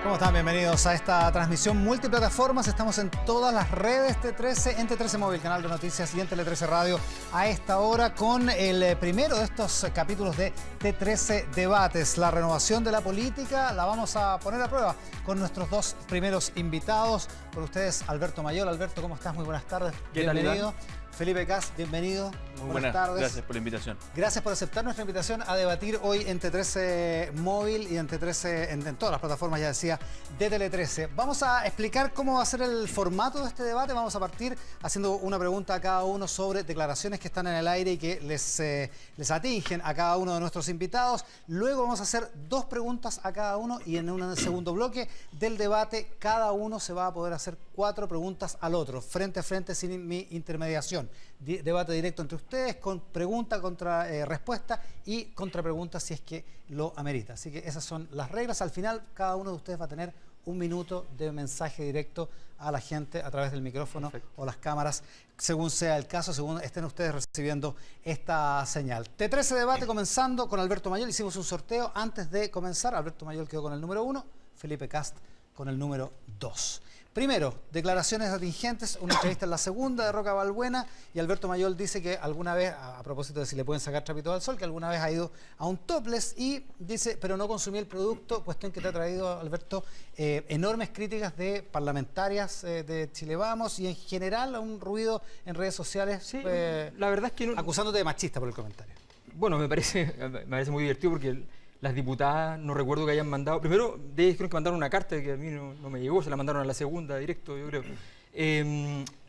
¿Cómo están? Bienvenidos a esta transmisión multiplataformas. estamos en todas las redes T13, en T13 Móvil, canal de noticias, y en Tele13 Radio a esta hora con el primero de estos capítulos de T13 Debates. La renovación de la política la vamos a poner a prueba con nuestros dos primeros invitados. Con ustedes, Alberto Mayol. Alberto, ¿cómo estás? Muy buenas tardes. Bienvenido. Felipe Kast, bienvenido. Muy buenas tardes. Gracias por la invitación. Gracias por aceptar nuestra invitación a debatir hoy en T13 Móvil y en T13, en todas las plataformas, ya decía, de Tele13. Vamos a explicar cómo va a ser el formato de este debate. Vamos a partir haciendo una pregunta a cada uno sobre declaraciones que están en el aire y que les atingen a cada uno de nuestros invitados. Luego vamos a hacer dos preguntas a cada uno y en un segundo bloque del debate cada uno se va a poder hacer 4 preguntas al otro, frente a frente, sin mi intermediación. Debate directo entre ustedes, con pregunta contra respuesta y contrapregunta si es que lo amerita. Así que esas son las reglas. Al final, cada uno de ustedes va a tener 1 minuto de mensaje directo a la gente a través del micrófono. Perfecto. O las cámaras, según sea el caso, según estén ustedes recibiendo esta señal. T13 Debate comenzando con Alberto Mayol. Hicimos un sorteo antes de comenzar. Alberto Mayol quedó con el número 1, Felipe Kast con el número 2. Primero, declaraciones atingentes, una entrevista en la segunda de Roca Balbuena, y Alberto Mayol dice que alguna vez, a propósito de si le pueden sacar trapito al sol, que alguna vez ha ido a un topless y dice, pero no consumí el producto, cuestión que te ha traído, Alberto, enormes críticas de parlamentarias de Chile Vamos y en general un ruido en redes sociales, sí, la verdad es que no, acusándote de machista por el comentario. Bueno, me parece muy divertido porque las diputadas, no recuerdo que hayan mandado, primero, de ellos creo que mandaron una carta que a mí no me llegó, se la mandaron a la segunda directo, yo creo.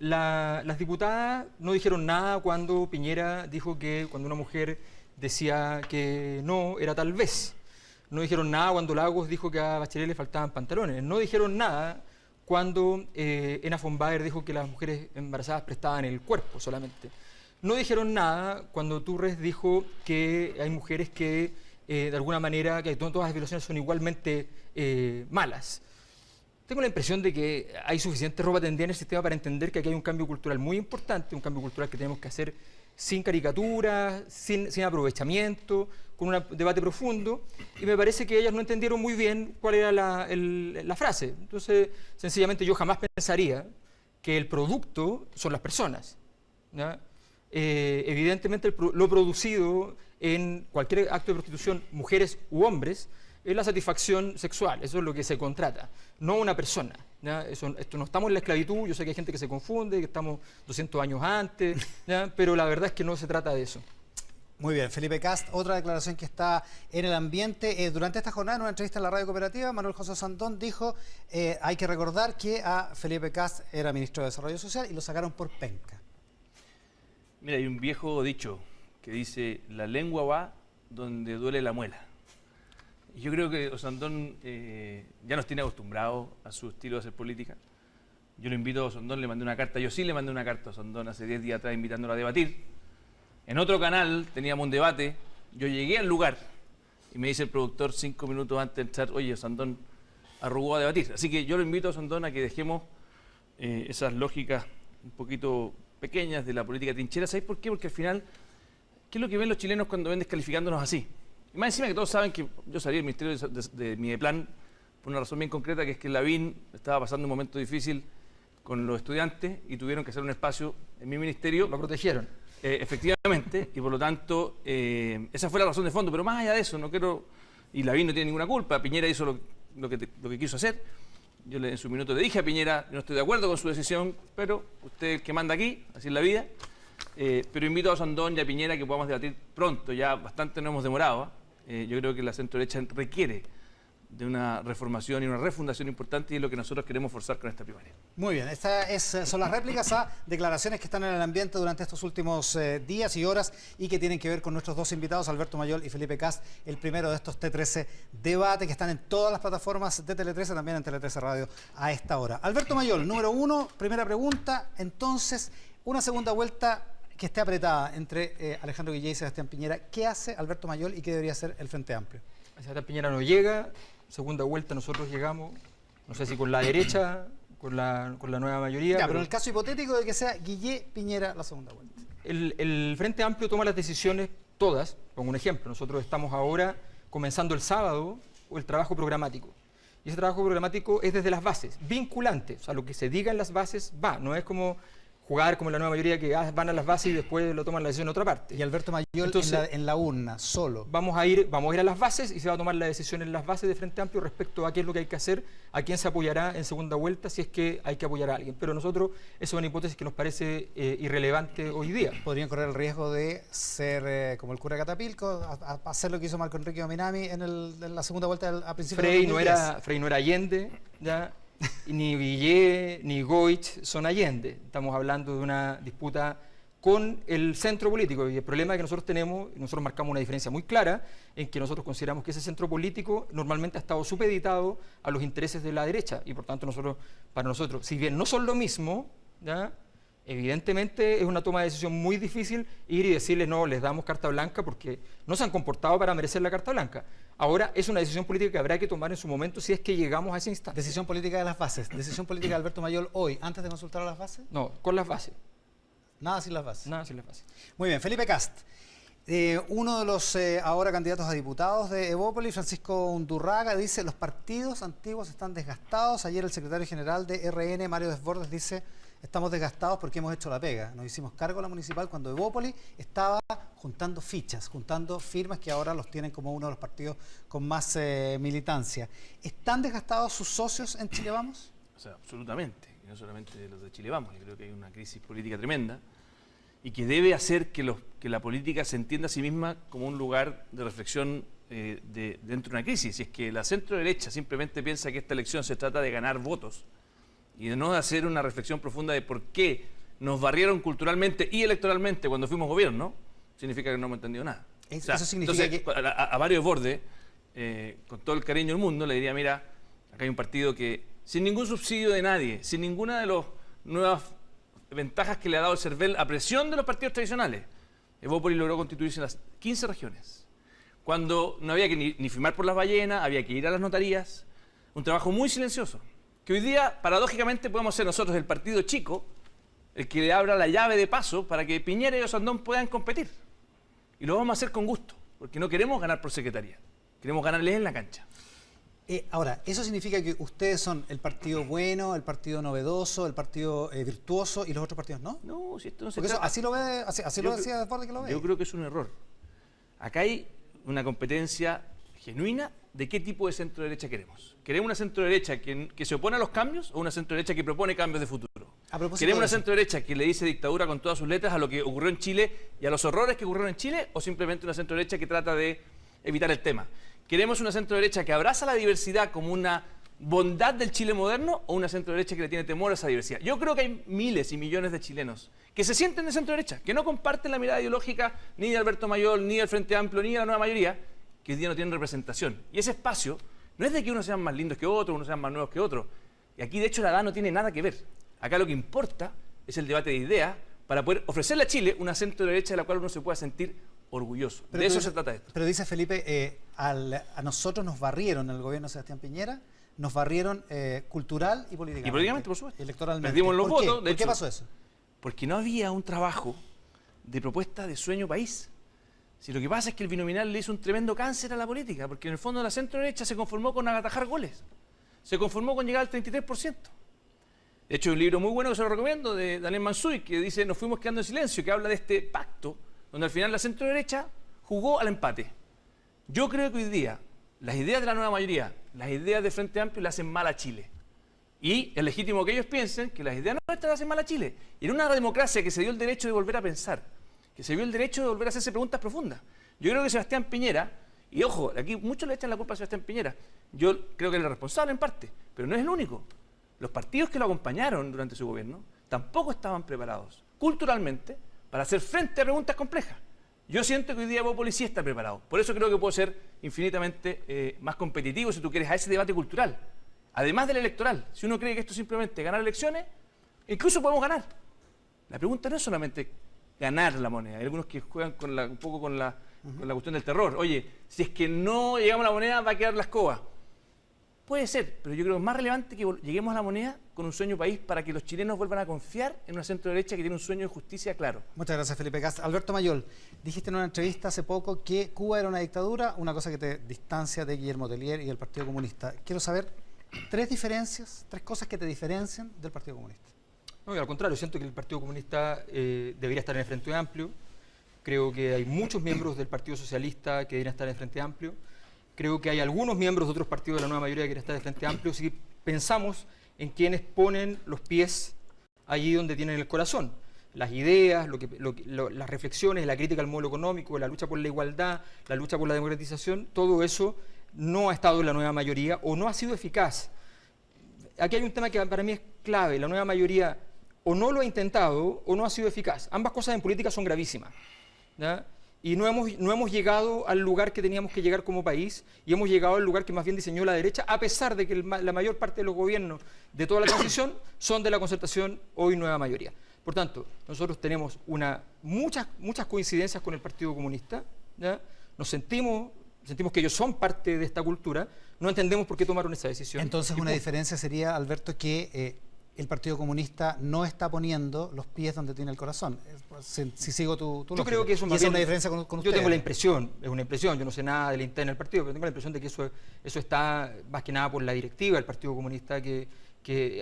Las diputadas no dijeron nada cuando Piñera dijo que cuando una mujer decía que no, era tal vez. No dijeron nada cuando Lagos dijo que a Bachelet le faltaban pantalones. No dijeron nada cuando Ena von Baer dijo que las mujeres embarazadas prestaban el cuerpo solamente. No dijeron nada cuando Turres dijo que hay mujeres que de alguna manera, que todas las violaciones son igualmente malas. Tengo la impresión de que hay suficiente ropa tendida en el sistema para entender que aquí hay un cambio cultural muy importante, un cambio cultural que tenemos que hacer sin caricaturas, sin aprovechamiento, con un debate profundo, y me parece que ellas no entendieron muy bien cuál era la frase. Entonces, sencillamente yo jamás pensaría que el producto son las personas, ¿ya? Evidentemente lo producido en cualquier acto de prostitución, mujeres u hombres, es la satisfacción sexual, eso es lo que se contrata, no una persona, ¿ya? Esto no estamos en la esclavitud, yo sé que hay gente que se confunde, que estamos 200 años antes, ¿ya? Pero la verdad es que no se trata de eso. Muy bien, Felipe Kast, otra declaración que está en el ambiente. Durante esta jornada, en una entrevista en la Radio Cooperativa, Manuel José Sandón dijo, hay que recordar que a Felipe Kast era ministro de Desarrollo Social y lo sacaron por penca. Mira, hay un viejo dicho que dice, la lengua va donde duele la muela. Y yo creo que Osandón ya nos tiene acostumbrados a su estilo de hacer política. Yo lo invito a Osandón, le mandé una carta, yo sí le mandé una carta a Osandón hace 10 días atrás invitándolo a debatir. En otro canal teníamos un debate, yo llegué al lugar y me dice el productor 5 minutos antes del chat, oye, Osandón arrugó a debatir. Así que yo lo invito a Osandón a que dejemos esas lógicas un poquito pequeñas de la política trinchera. ¿Sabéis por qué? Porque al final, ¿qué es lo que ven los chilenos cuando ven descalificándonos así? Y más encima que todos saben que yo salí del Ministerio de Mideplan por una razón bien concreta, que es que Lavín estaba pasando un momento difícil con los estudiantes y tuvieron que hacer un espacio en mi ministerio. Lo protegieron. Efectivamente, y por lo tanto, esa fue la razón de fondo. Pero más allá de eso, no quiero... Y Lavín no tiene ninguna culpa, Piñera hizo lo que quiso hacer. Yo en su minuto le dije a Piñera, no estoy de acuerdo con su decisión, pero usted es el que manda aquí, así es la vida. Pero invito a Osandón y a Piñera que podamos debatir pronto, ya bastante nos hemos demorado. Yo creo que la centro-derecha requiere de una reformación y una refundación importante y es lo que nosotros queremos forzar con esta primaria. Muy bien, estas son las réplicas a declaraciones que están en el ambiente durante estos últimos días y horas y que tienen que ver con nuestros dos invitados, Alberto Mayol y Felipe Kast, el primero de estos T13 debates que están en todas las plataformas de Tele13, también en Tele13 Radio a esta hora. Alberto Mayol, número 1, primera pregunta, entonces, una segunda vuelta que esté apretada entre Alejandro Guillé y Sebastián Piñera. ¿Qué hace Alberto Mayol y qué debería hacer el Frente Amplio? Sebastián Piñera no llega. Segunda vuelta nosotros llegamos, no sé si con la derecha, con la nueva mayoría. Ya, pero en el caso hipotético de que sea Guillé Piñera la segunda vuelta. El Frente Amplio toma las decisiones todas. Pongo un ejemplo, nosotros estamos ahora comenzando el sábado el trabajo programático. Y ese trabajo programático es desde las bases, vinculante. O sea, lo que se diga en las bases va. No es como jugar como la nueva mayoría que van a las bases y después lo toman la decisión en otra parte. Y Alberto Mayol Entonces, en la urna, solo. Vamos a ir a las bases y se va a tomar la decisión en las bases de Frente Amplio respecto a qué es lo que hay que hacer, a quién se apoyará en segunda vuelta si es que hay que apoyar a alguien. Pero nosotros, eso es una hipótesis que nos parece irrelevante hoy día. Podrían correr el riesgo de ser como el cura Catapilco, a hacer lo que hizo Marco Enrique Ominami en la segunda vuelta a principios de 2010. Frei no era Allende, ¿ya? Ni Villé ni Goich son Allende. Estamos hablando de una disputa con el centro político y el problema que nosotros marcamos una diferencia muy clara en que nosotros consideramos que ese centro político normalmente ha estado supeditado a los intereses de la derecha y por tanto para nosotros, si bien no son lo mismo, ¿ya? Evidentemente es una toma de decisión muy difícil ir y decirles no, les damos carta blanca porque no se han comportado para merecer la carta blanca. Ahora es una decisión política que habrá que tomar en su momento si es que llegamos a ese instante. Decisión política de las bases. Decisión política de Alberto Mayol hoy, antes de consultar a las bases. No, con las bases. Nada sin las bases. Nada sin las bases. Muy bien, Felipe Kast. Uno de los ahora candidatos a diputados de Evópolis, Francisco Undurraga, dice los partidos antiguos están desgastados. Ayer el secretario general de RN, Mario Desbordes, dice estamos desgastados porque hemos hecho la pega. Nos hicimos cargo de la municipal cuando Evópolis estaba juntando fichas, juntando firmas que ahora los tienen como uno de los partidos con más militancia. ¿Están desgastados sus socios en Chile Vamos? O sea, absolutamente. Y no solamente los de Chile Vamos. Yo creo que hay una crisis política tremenda y que debe hacer que la política se entienda a sí misma como un lugar de reflexión dentro de una crisis. Si es que la centro derecha simplemente piensa que esta elección se trata de ganar votos y de no hacer una reflexión profunda de por qué nos barrieron culturalmente y electoralmente cuando fuimos gobierno, significa que no hemos entendido nada. Eso significa entonces, que a Mario Desbordes, con todo el cariño del mundo, le diría, mira, acá hay un partido que sin ningún subsidio de nadie, sin ninguna de las nuevas ventajas que le ha dado el CERVEL a presión de los partidos tradicionales, Evópolis logró constituirse en las 15 regiones. Cuando no había que ni firmar por las ballenas, había que ir a las notarías, un trabajo muy silencioso, que hoy día, paradójicamente, podemos ser nosotros el partido chico, el que le abra la llave de paso para que Piñera y Osandón puedan competir. Y lo vamos a hacer con gusto, porque no queremos ganar por secretaría, queremos ganarles en la cancha. Ahora, ¿eso significa que ustedes son el partido bueno, el partido novedoso, el partido virtuoso y los otros partidos no? No, si esto no se Porque trata... así lo ve, así lo decía Desbordes que lo ve. Yo creo que es un error. Acá hay una competencia genuina de qué tipo de centro derecha queremos. ¿Queremos una centro derecha que se opone a los cambios o una centro derecha que propone cambios de futuro? ¿Queremos una centro derecha que le dice dictadura con todas sus letras a lo que ocurrió en Chile y a los horrores que ocurrieron en Chile o simplemente una centro derecha que trata de evitar el tema? ¿Queremos una centro derecha que abraza la diversidad como una bondad del Chile moderno o una centro derecha que le tiene temor a esa diversidad? Yo creo que hay miles y millones de chilenos que se sienten de centro derecha, que no comparten la mirada ideológica ni de Alberto Mayol, ni del Frente Amplio, ni de la nueva mayoría, que hoy día no tienen representación. Y ese espacio no es de que unos sean más lindos que otros, unos sean más nuevos que otros. Y aquí, de hecho, la edad no tiene nada que ver. Acá lo que importa es el debate de ideas para poder ofrecerle a Chile una centro derecha de la cual uno se pueda sentir orgulloso. De eso se trata esto. Pero dice Felipe, a nosotros nos barrieron en el gobierno de Sebastián Piñera, nos barrieron cultural y políticamente. Y políticamente, por supuesto. Electoralmente. Perdimos los votos. ¿Por qué pasó eso? Porque no había un trabajo de propuesta de sueño país. Si lo que pasa es que el binominal le hizo un tremendo cáncer a la política, porque en el fondo la centro derecha se conformó con atajar goles. Se conformó con llegar al 33%. De hecho, hay un libro muy bueno que se lo recomiendo, de Daniel Mansuy, que dice Nos fuimos quedando en silencio, que habla de este pacto, donde al final la centro derecha jugó al empate. Yo creo que hoy día las ideas de la nueva mayoría, las ideas de Frente Amplio le hacen mal a Chile. Y es legítimo que ellos piensen que las ideas nuestras le hacen mal a Chile. Y en una democracia que se dio el derecho de volver a pensar, que se dio el derecho de volver a hacerse preguntas profundas. Yo creo que Sebastián Piñera, y ojo, aquí muchos le echan la culpa a Sebastián Piñera, yo creo que él es responsable en parte, pero no es el único. Los partidos que lo acompañaron durante su gobierno tampoco estaban preparados culturalmente para hacer frente a preguntas complejas. Yo siento que hoy día Evópolis sí está preparado. Por eso creo que puedo ser infinitamente más competitivo, si tú quieres, a ese debate cultural. Además del electoral. Si uno cree que esto es simplemente ganar elecciones, incluso podemos ganar. La pregunta no es solamente ganar la moneda. Hay algunos que juegan un poco con la cuestión del terror. Oye, si es que no llegamos a la moneda, va a quedar la escoba. Puede ser, pero yo creo que es más relevante que lleguemos a la moneda con un sueño país para que los chilenos vuelvan a confiar en una centro derecha que tiene un sueño de justicia claro. Muchas gracias, Felipe Kast. Alberto Mayol, dijiste en una entrevista hace poco que Cuba era una dictadura, una cosa que te distancia de Guillermo Tellier y del Partido Comunista. Quiero saber tres diferencias, tres cosas que te diferencian del Partido Comunista. No, y al contrario, siento que el Partido Comunista debería estar en el Frente Amplio. Creo que hay muchos miembros del Partido Socialista que deberían estar en el Frente Amplio. Creo que hay algunos miembros de otros partidos de la nueva mayoría que deberían estar en el Frente Amplio. Si pensamos en quienes ponen los pies allí donde tienen el corazón, las ideas, las reflexiones, la crítica al modelo económico, la lucha por la igualdad, la lucha por la democratización, todo eso no ha estado en la nueva mayoría o no ha sido eficaz. Aquí hay un tema que para mí es clave. La nueva mayoría o no lo ha intentado o no ha sido eficaz. Ambas cosas en política son gravísimas, ¿ya? Y no hemos llegado al lugar que teníamos que llegar como país, y hemos llegado al lugar que más bien diseñó la derecha, a pesar de que la mayor parte de los gobiernos de toda la transición son de la concertación, hoy nueva mayoría. Por tanto, nosotros tenemos muchas coincidencias con el Partido Comunista, ¿ya? Nos sentimos que ellos son parte de esta cultura, no entendemos por qué tomaron esa decisión. Entonces una diferencia sería, Alberto, que el Partido Comunista no está poniendo los pies donde tiene el corazón. Si sigo tu yo creo que eso más bien, es una diferencia con ustedes. Yo tengo la impresión, es una impresión, yo no sé nada de la interna del partido, pero tengo la impresión de que eso está más que nada por la directiva del Partido Comunista que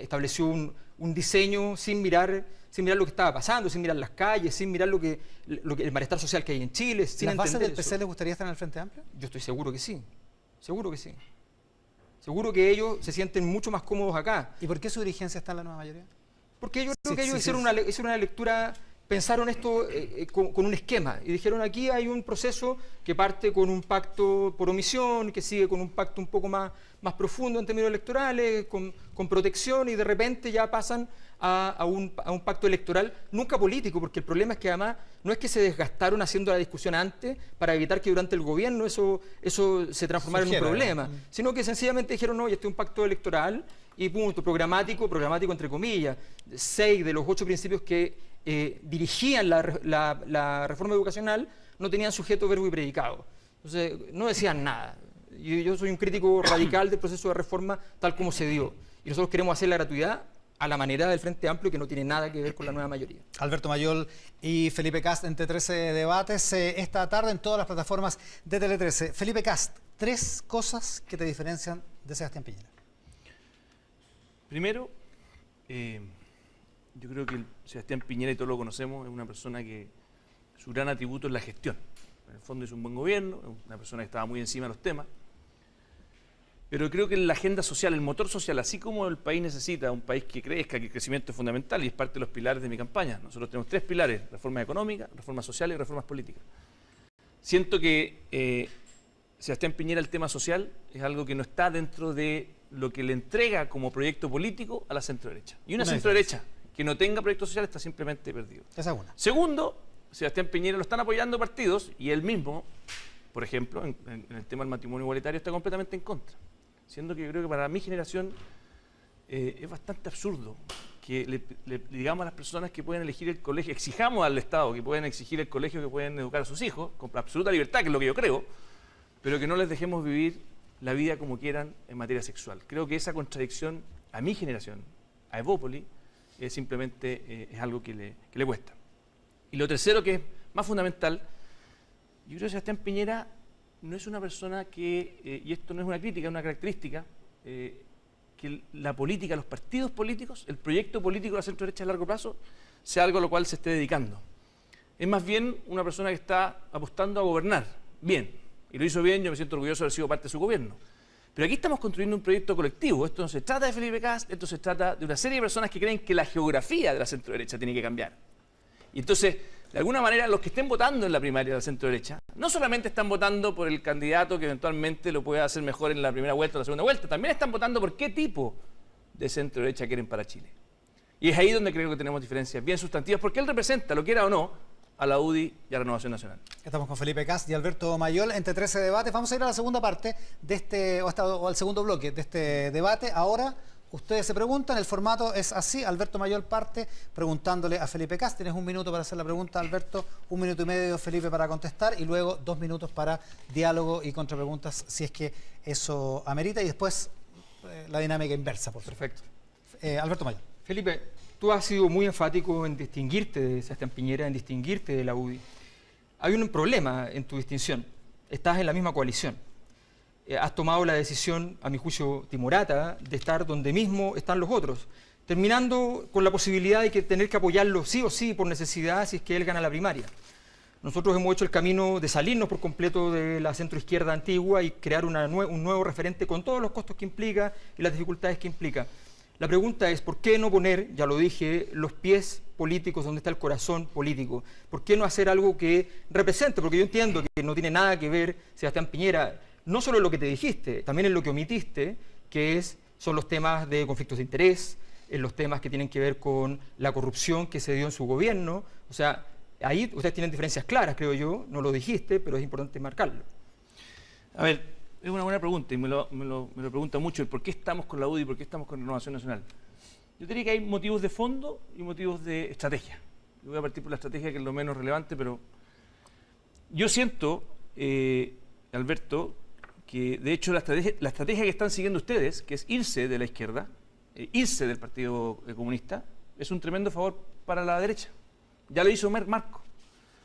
estableció un diseño sin mirar lo que estaba pasando, sin mirar las calles, sin mirar el malestar social que hay en Chile. Sin ¿Las bases del eso. PC les gustaría estar en el Frente Amplio? Yo estoy seguro que sí, seguro que sí. Seguro que ellos se sienten mucho más cómodos acá. ¿Y por qué su dirigencia está en la nueva mayoría? Porque yo creo que ellos hicieron una lectura, pensaron esto con un esquema y dijeron: aquí hay un proceso que parte con un pacto por omisión, que sigue con un pacto un poco más profundo en términos electorales, con protección, y de repente ya pasan a un pacto electoral, nunca político, porque el problema es que además no es que se desgastaron haciendo la discusión antes para evitar que durante el gobierno eso se transformara en un problema, sino que sencillamente dijeron: no, este es un pacto electoral y punto, programático entre comillas. 6 de los 8 principios que dirigían la reforma educacional no tenían sujeto, verbo y predicado. Entonces, no decían nada. Yo soy un crítico radical del proceso de reforma tal como se dio. Y nosotros queremos hacer la gratuidad a la manera del Frente Amplio, que no tiene nada que ver con la nueva mayoría. Alberto Mayol y Felipe Kast en T13 Debates esta tarde en todas las plataformas de Tele 13. Felipe Kast, 3 cosas que te diferencian de Sebastián Piñera. Primero, yo creo que Sebastián Piñera, y todos lo conocemos, es una persona que su gran atributo es la gestión. En el fondo es un buen gobierno, es una persona que estaba muy encima de los temas. Pero creo que la agenda social, el motor social, así como el país necesita un país que crezca, que el crecimiento es fundamental y es parte de los pilares de mi campaña. Nosotros tenemos 3 pilares: reforma económica, reforma social y reformas políticas. Siento que Sebastián Piñera, el tema social, es algo que no está dentro de lo que le entrega como proyecto político a la centro-derecha. Y una centro-derecha que no tenga proyecto social está simplemente perdido. Esa es una. Segundo, Sebastián Piñera lo están apoyando partidos y él mismo, por ejemplo, en el tema del matrimonio igualitario, está completamente en contra. Siendo que yo creo que para mi generación es bastante absurdo que le digamos a las personas que pueden elegir el colegio, exijamos al Estado que pueden exigir el colegio, que pueden educar a sus hijos, con absoluta libertad, que es lo que yo creo, pero que no les dejemos vivir la vida como quieran en materia sexual. Creo que esa contradicción a mi generación, a Evópoli, simplemente es algo que le cuesta. Y lo tercero, que es más fundamental, yo creo que Sebastián Piñera no es una persona que, y esto no es una crítica, es una característica, que la política, los partidos políticos, el proyecto político de la centro-derecha a largo plazo, sea algo a lo cual se esté dedicando. Es más bien una persona que está apostando a gobernar bien, y lo hizo bien, yo me siento orgulloso de haber sido parte de su gobierno. Pero aquí estamos construyendo un proyecto colectivo. Esto no se trata de Felipe Kast, esto se trata de una serie de personas que creen que la geografía de la centro-derecha tiene que cambiar. Y entonces, de alguna manera, los que estén votando en la primaria de la centro-derecha, no solamente están votando por el candidato que eventualmente lo pueda hacer mejor en la primera vuelta o la segunda vuelta, también están votando por qué tipo de centro-derecha quieren para Chile. Y es ahí donde creo que tenemos diferencias bien sustantivas, porque él representa, lo quiera o no, a la UDI y a Renovación Nacional. Estamos con Felipe Kast y Alberto Mayol entre 13 debates. Vamos a ir a la segunda parte de o al segundo bloque de este debate. Ahora ustedes se preguntan, el formato es así: Alberto Mayol parte preguntándole a Felipe Kast. Tienes 1 minuto para hacer la pregunta, Alberto, 1 minuto y medio, Felipe, para contestar, y luego 2 minutos para diálogo y contrapreguntas, si es que eso amerita, y después la dinámica inversa, por supuesto. Perfecto. Alberto Mayol. Felipe, tú has sido muy enfático en distinguirte de Sebastián Piñera, en distinguirte de la UDI. Hay un problema en tu distinción. Estás en la misma coalición. has tomado la decisión, a mi juicio timorata, de estar donde mismo están los otros, terminando con la posibilidad de tener que apoyarlo sí o sí por necesidad si es que él gana la primaria. Nosotros hemos hecho el camino de salirnos por completo de la centroizquierda antigua y crear un nuevo referente con todos los costos que implica y las dificultades que implica. La pregunta es, ¿por qué no poner, ya lo dije, los pies políticos donde está el corazón político? ¿Por qué no hacer algo que represente? Porque yo entiendo que no tiene nada que ver, Sebastián Piñera, no solo en lo que te dijiste, también en lo que omitiste, que son los temas de conflictos de interés, en los temas que tienen que ver con la corrupción que se dio en su gobierno. O sea, ahí ustedes tienen diferencias claras, creo yo, no lo dijiste, pero es importante marcarlo. A ver, es una buena pregunta y me lo pregunta mucho el por qué estamos con la UDI y por qué estamos con Renovación Nacional. Yo diría que hay motivos de fondo y motivos de estrategia. Yo voy a partir por la estrategia, que es lo menos relevante, pero yo siento, Alberto, que de hecho la estrategia que están siguiendo ustedes, que es irse de la izquierda, irse del Partido Comunista, es un tremendo favor para la derecha. Ya lo hizo Marco.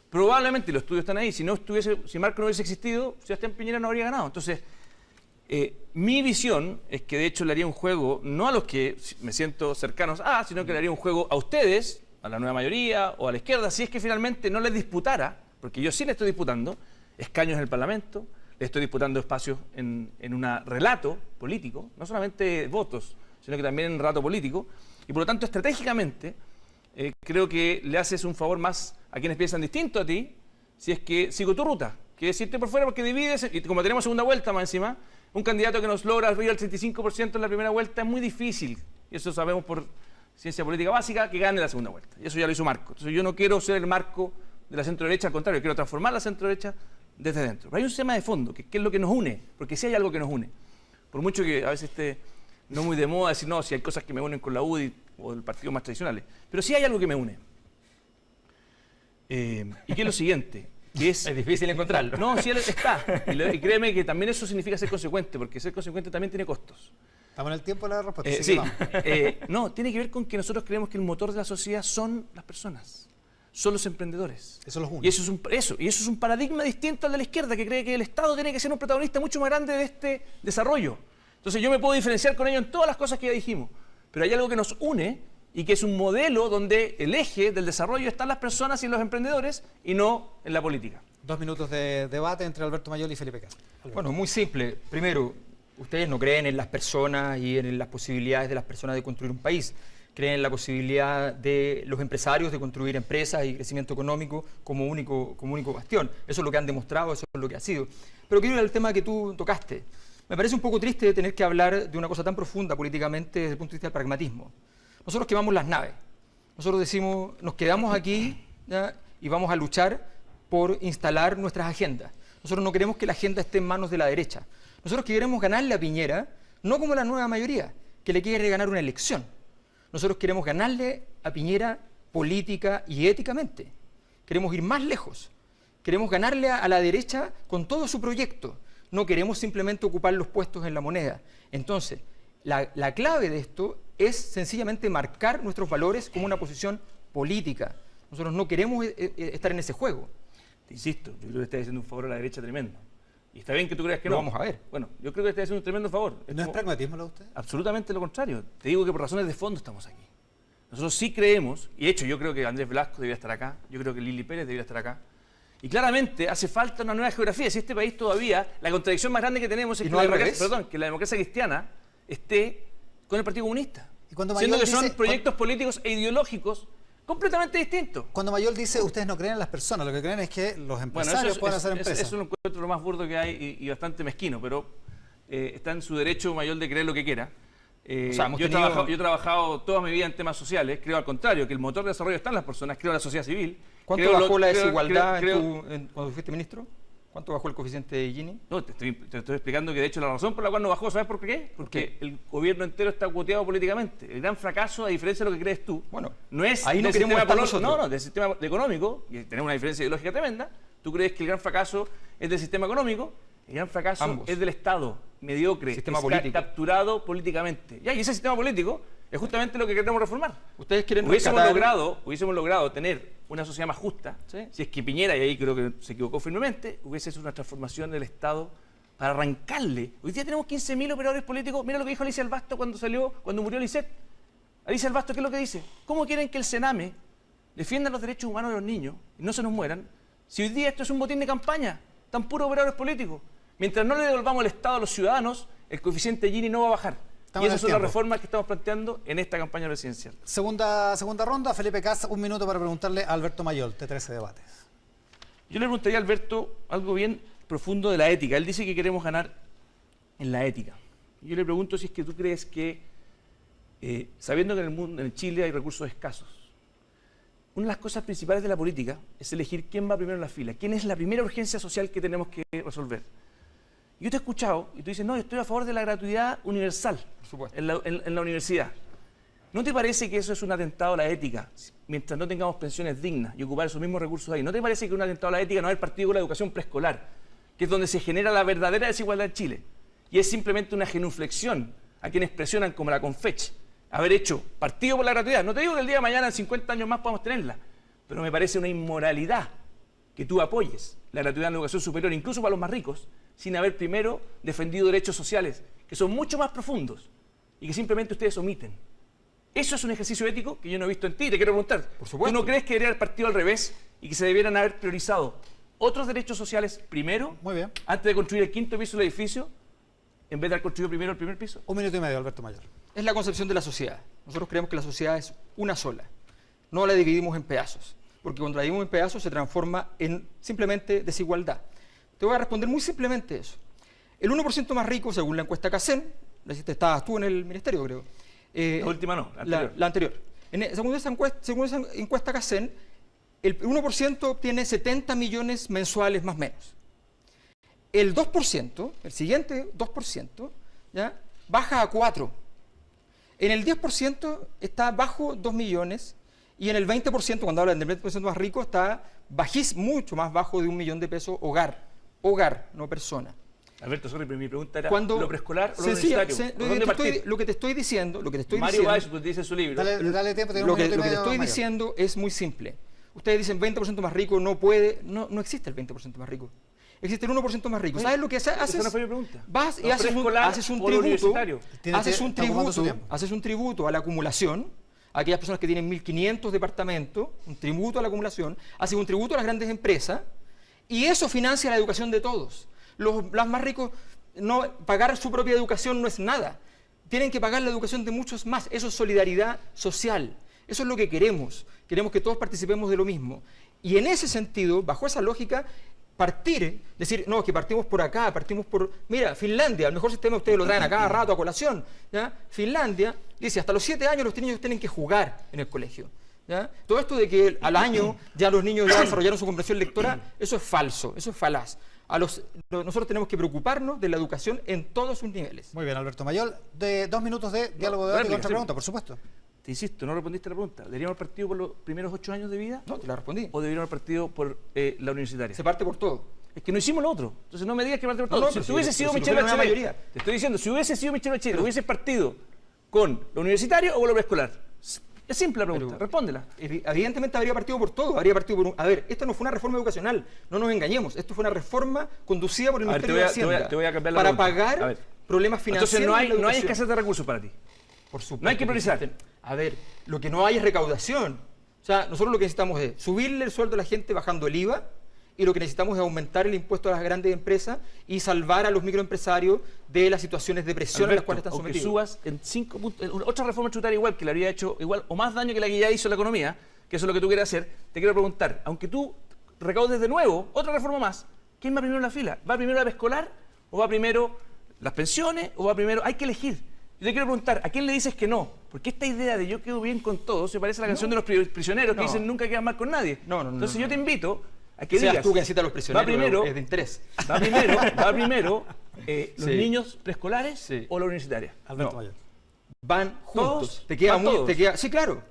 Probablemente los estudios están ahí. Si Marco no hubiese existido, Sebastián Piñera no habría ganado. Entonces, mi visión es que de hecho le haría un juego, no a los que me siento cercanos sino que le haría un juego a ustedes, a la nueva mayoría o a la izquierda, si es que finalmente no les disputara, porque yo sí le estoy disputando escaños en el Parlamento, le estoy disputando espacios en un relato político, no solamente votos, sino que también en relato político, y por lo tanto estratégicamente creo que le haces un favor más a quienes piensan distinto a ti, si es que sigo tu ruta, que es irte por fuera porque divides, y como tenemos segunda vuelta más encima, un candidato que nos logra arriba del 35% en la primera vuelta es muy difícil, y eso sabemos por ciencia política básica, que gane la segunda vuelta, y eso ya lo hizo Marco. Entonces yo no quiero ser el Marco de la centro-derecha, al contrario, quiero transformar la centro-derecha desde dentro. Pero hay un tema de fondo, que es lo que nos une, porque sí hay algo que nos une. Por mucho que a veces esté no muy de moda decir, no, si hay cosas que me unen con la UDI o el partido más tradicionales, pero sí hay algo que me une. Y que es lo siguiente, que es difícil encontrarlo. No, sí está. Y créeme que también eso significa ser consecuente, porque ser consecuente también tiene costos. Estamos en el tiempo de la respuesta. Sí. No, tiene que ver con que nosotros creemos que el motor de la sociedad son las personas. Son los emprendedores. Eso los une. Y eso es un paradigma distinto al de la izquierda, que cree que el Estado tiene que ser un protagonista mucho más grande de este desarrollo. Entonces yo me puedo diferenciar con ellos en todas las cosas que ya dijimos, pero hay algo que nos une y que es un modelo donde el eje del desarrollo están las personas y los emprendedores y no en la política. 2 minutos de debate entre Alberto Mayol y Felipe Cas. Bueno, muy simple. Primero, ustedes no creen en las personas y en las posibilidades de las personas de construir un país. Creen en la posibilidad de los empresarios de construir empresas y crecimiento económico como único bastión. Eso es lo que han demostrado, eso es lo que ha sido. Pero quiero ir al tema que tú tocaste. Me parece un poco triste tener que hablar de una cosa tan profunda políticamente desde el punto de vista del pragmatismo. Nosotros quemamos las naves. Nosotros decimos, nos quedamos aquí, ¿ya?, y vamos a luchar por instalar nuestras agendas. Nosotros no queremos que la agenda esté en manos de la derecha. Nosotros queremos ganarle a Piñera, no como la nueva mayoría, que le quiere ganar una elección. Nosotros queremos ganarle a Piñera política y éticamente. Queremos ir más lejos. Queremos ganarle a la derecha con todo su proyecto. No queremos simplemente ocupar los puestos en la moneda. Entonces, la clave de esto es sencillamente marcar nuestros valores como una posición política. Nosotros no queremos estar en ese juego. Te insisto, yo creo que estás haciendo un favor a la derecha tremendo. Y está bien que tú creas que no. Lo vamos a ver. Bueno, yo creo que estás haciendo un tremendo favor. ¿No es pragmatismo lo de usted? Absolutamente lo contrario. Te digo que por razones de fondo estamos aquí. Nosotros sí creemos, y de hecho yo creo que Andrés Velasco debería estar acá, yo creo que Lili Pérez debería estar acá, y claramente hace falta una nueva geografía. Si este país todavía, la contradicción más grande que tenemos es que la democracia cristiana esté con el Partido Comunista. Y cuando siendo que son dice, proyectos políticos e ideológicos completamente distintos. Cuando Mayol dice, ustedes no creen en las personas, lo que creen es que los empresarios puedan hacer empresas. Eso lo encuentro lo más burdo que hay y bastante mezquino, pero está en su derecho Mayol de creer lo que quiera. O sea, yo he trabajado toda mi vida en temas sociales, creo al contrario, que el motor de desarrollo está en las personas, creo en la sociedad civil. ¿Cuánto bajó la desigualdad cuando fuiste ministro? ¿Cuánto bajó el coeficiente de Gini? No, te estoy explicando que de hecho la razón por la cual no bajó, ¿sabes por qué? Porque el gobierno entero está cuoteado políticamente. El gran fracaso, a diferencia de lo que crees tú, bueno, no es ahí no del queremos sistema estar no, del sistema económico, y tenemos una diferencia ideológica tremenda. Tú crees que el gran fracaso es del sistema económico, el gran fracaso es del Estado mediocre, sistema político, capturado políticamente. Y ese sistema político es justamente lo que queremos reformar. Ustedes quieren hubiésemos logrado tener una sociedad más justa, ¿sí?, si es que Piñera, y ahí creo que se equivocó firmemente, hubiese hecho una transformación del Estado para arrancarle. Hoy día tenemos 15.000 operadores políticos. Mira lo que dijo Alicia Albasto cuando murió Lisset. Alicia Albasto, ¿qué es lo que dice? ¿Cómo quieren que el Sename defienda los derechos humanos de los niños y no se nos mueran? Si hoy día esto es un botín de campaña, tan puros operadores políticos. Mientras no le devolvamos el Estado a los ciudadanos, el coeficiente Gini no va a bajar. Y esas son las reformas que estamos planteando en esta campaña presidencial. Segunda ronda, Felipe Cas, un minuto para preguntarle a Alberto Mayol, T13 Debates. Yo le preguntaría a Alberto algo bien profundo de la ética. Él dice que queremos ganar en la ética. Yo le pregunto si es que tú crees que, sabiendo que en el mundo, en Chile hay recursos escasos, una de las cosas principales de la política es elegir quién va primero en la fila, quién es la primera urgencia social que tenemos que resolver. Yo te he escuchado y tú dices, no, yo estoy a favor de la gratuidad universal en la universidad. ¿No te parece que eso es un atentado a la ética, mientras no tengamos pensiones dignas y ocupar esos mismos recursos ahí? ¿No te parece que es un atentado a la ética no haber partido con la educación preescolar, que es donde se genera la verdadera desigualdad en Chile? Y es simplemente una genuflexión a quienes presionan como la Confech, haber hecho partido por la gratuidad. No te digo que el día de mañana, en 50 años más, podamos tenerla, pero me parece una inmoralidad que tú apoyes la gratuidad en la educación superior, incluso para los más ricos, sin haber primero defendido derechos sociales, que son mucho más profundos y que simplemente ustedes omiten. Eso es un ejercicio ético que yo no he visto en ti. Te quiero preguntar, por supuesto. ¿Tú no crees que debería haber partido al revés y que se debieran haber priorizado otros derechos sociales primero, muy bien, antes de construir el quinto piso del edificio, en vez de haber construido primero el primer piso? Un minuto y medio, Alberto Mayol. Es la concepción de la sociedad. Nosotros creemos que la sociedad es una sola. No la dividimos en pedazos, porque cuando la dividimos en pedazos se transforma en simplemente desigualdad. Te voy a responder muy simplemente eso. El 1% más rico, según la encuesta CACEN, estabas tú en el ministerio, creo. La última no, la anterior. Según esa encuesta CACEN, el 1% obtiene 70 millones mensuales más o menos. El 2%, el siguiente 2%, ¿ya?, baja a 4. En el 10% está bajo 2 millones y en el 20%, cuando hablan del 20% más rico, está mucho más bajo de 1 millón de pesos hogar, no persona. Alberto, sorry, pero mi pregunta era, cuando, ¿lo preescolar o lo universitario? Lo que te estoy diciendo... Mario Valls dice en su libro. Dale tiempo, lo que te estoy diciendo es muy simple. Ustedes dicen 20% más rico, no puede... No existe el 20% más rico. Existe el 1% más rico. ¿Sabes lo que haces? Esa no fue mi pregunta. Vas y haces un tributo a la acumulación, a aquellas personas que tienen 1.500 departamentos, un tributo a la acumulación, haces un tributo a las grandes empresas, y eso financia la educación de todos. Los más ricos, pagar su propia educación no es nada. Tienen que pagar la educación de muchos más. Eso es solidaridad social. Eso es lo que queremos. Queremos que todos participemos de lo mismo. Y en ese sentido, bajo esa lógica, decir, no, que partimos por acá, partimos por... Mira, Finlandia, el mejor sistema ustedes lo traen a cada rato a colación, ¿ya? Finlandia dice, hasta los 7 años los niños tienen que jugar en el colegio, ¿ya? Todo esto de que al año ya los niños ya desarrollaron su comprensión lectora, eso es falso, eso es falaz. Nosotros tenemos que preocuparnos de la educación en todos sus niveles. Muy bien, Alberto Mayol. 2 minutos de diálogo de debate y contrapregunta, por supuesto. Te insisto, no respondiste a la pregunta. ¿Deberíamos haber partido por los primeros 8 años de vida? No, te la respondí. ¿O deberíamos haber partido por la universitaria? Se parte por todo. Es que no hicimos lo otro. Entonces no me digas que parte por todo. Si hubiese sido Michelle Bachelet, te estoy diciendo, si hubiese sido Michelle Bachelet, ¿hubieses partido con lo universitario o con lo preescolar? Es simple la pregunta, respóndela. Evidentemente habría partido por todo. Habría partido por a ver, esto no fue una reforma educacional, no nos engañemos. Esto fue una reforma conducida por el Ministerio de Hacienda te voy a cambiar la para pregunta. pagar problemas financieros. Entonces no hay escasez de recursos para ti. Por supuesto. No hay que priorizar. A ver, lo que no hay es recaudación. O sea, nosotros lo que necesitamos es subirle el sueldo a la gente bajando el IVA, y lo que necesitamos es aumentar el impuesto a las grandes empresas y salvar a los microempresarios de las situaciones de presión a las cuales están sometidos. Subas en 5 puntos, otra reforma tributaria igual, que le habría hecho igual o más daño que la que ya hizo la economía, que eso es lo que tú quieres hacer, te quiero preguntar, aunque tú recaudes de nuevo otra reforma más, ¿quién va primero en la fila? ¿Va primero la preescolar o va primero las pensiones o va primero...? Hay que elegir. Yo te quiero preguntar, ¿a quién le dices que no? Porque esta idea de yo quedo bien con todos se parece a la canción de los prisioneros que dicen nunca quedan mal con nadie. Entonces yo te invito a que digas, tú que citas a los prisioneros, primero, es de interés. Va primero los niños preescolares o la universitaria. Alberto Mayol. Van juntos. ¿Todos? Sí, claro.